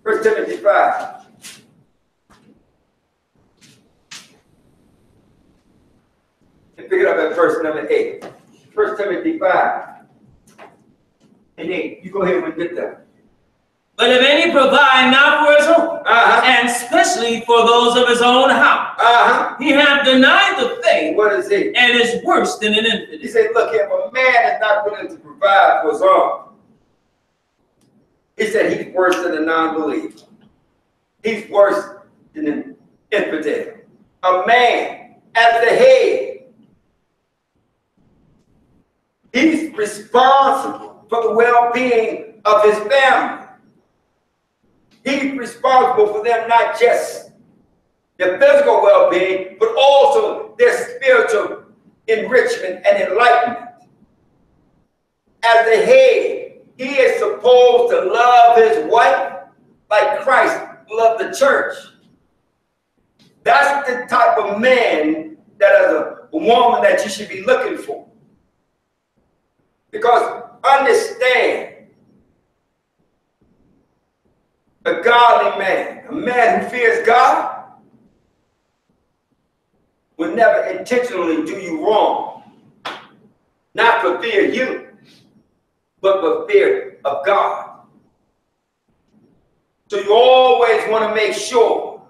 1 Timothy 5. And pick it up at verse number 8. 1 Timothy 5 and 8. You go ahead and get that. But if any provide not for his own, and especially for those of his own house, he hath denied the faith, What is he? and is worse than an infidel. He said, look here, if a man is not willing to provide for his own, he said he's worse than a non-believer. He's worse than an infidel. A man as the head, he's responsible for the well-being of his family. He's responsible for them not just their physical well-being, but also their spiritual enrichment and enlightenment. As the head, he is supposed to love his wife like Christ loved the church. That's the type of man that is a woman that you should be looking for. Because understand, a godly man, a man who fears God, will never intentionally do you wrong. Not for fear of you, but for fear of God. So you always want to make sure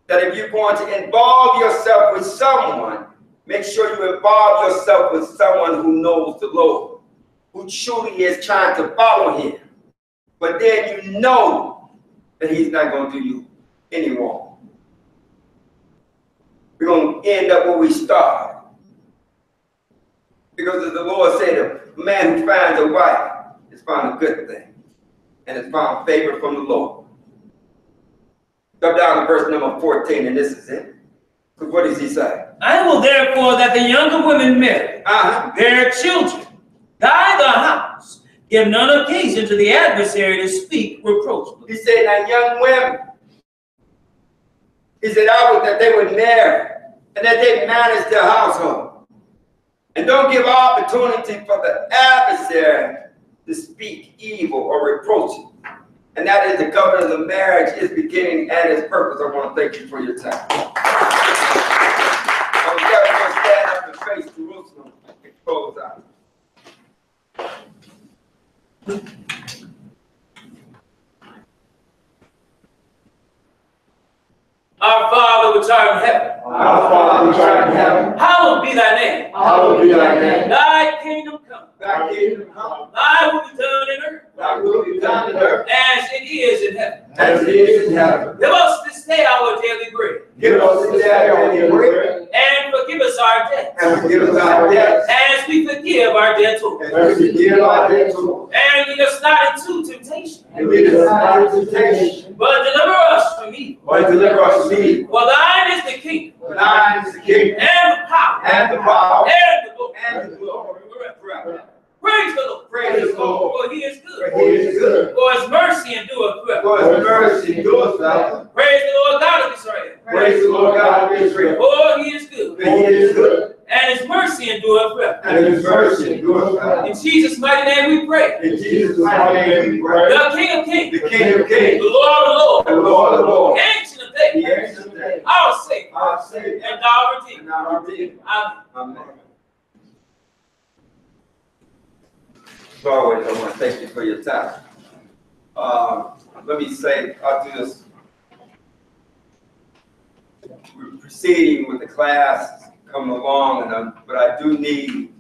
that if you're going to involve yourself with someone, make sure you involve yourself with someone who knows the Lord, who truly is trying to follow him. But then you know that he's not going to do you any wrong. We're going to end up where we started. Because as the Lord said, a man who finds a wife has found a good thing and has found favor from the Lord. Go down to verse number 14, and this is it. Because what does he say? I will therefore that the younger women marry their children, guide the house, give none occasion to the adversary to speak reproachfully. He said, now young women, he said, I would that they would marry and that they manage their household. And don't give opportunity for the adversary to speak evil or reproach. And that is the covenant of the marriage, its beginning and its purpose. I want to thank you for your time. I'm going to stand up and face Jerusalem and close out. Our Father which art in heaven, Our Father which art in heaven, hallowed be thy name. hallowed be thy name. Thy kingdom come, Thy kingdom come, thy will be done in earth thy will be done in earth as it is in heaven. as it is in heaven. Give us this day our daily bread, Give us this day our daily bread, and forgive us our debts, and forgive us our debts, as we forgive our debtors. and forgive our debtors. And lead us not into temptation, And lead us not into temptation, but deliver us from evil. but deliver us from evil. For thine is the kingdom, For thine is the kingdom, and the power, and the power, and the glory. and the glory. Forever. Praise the Lord. Praise the Lord. For he is For good. he is good. For his mercy endureth forever. For his mercy endures forever. Praise the Lord God of Israel. Praise the Lord God of Israel. For he is good. For he is good. And his mercy endureth forever. And his mercy endures forever. In Jesus' mighty name we pray. In Jesus' mighty name we pray. The King of Kings. The King of The Kings. Lord of Lords. The Lord of Lords. The Ancient of Days. The Ancient of Days. Our Savior. Our Savior. And our Redeemer. And our Redeemer. Amen. Amen. As always, I want to thank you for your time. Let me say, I'll do this. We're proceeding with the class, coming along, but I do need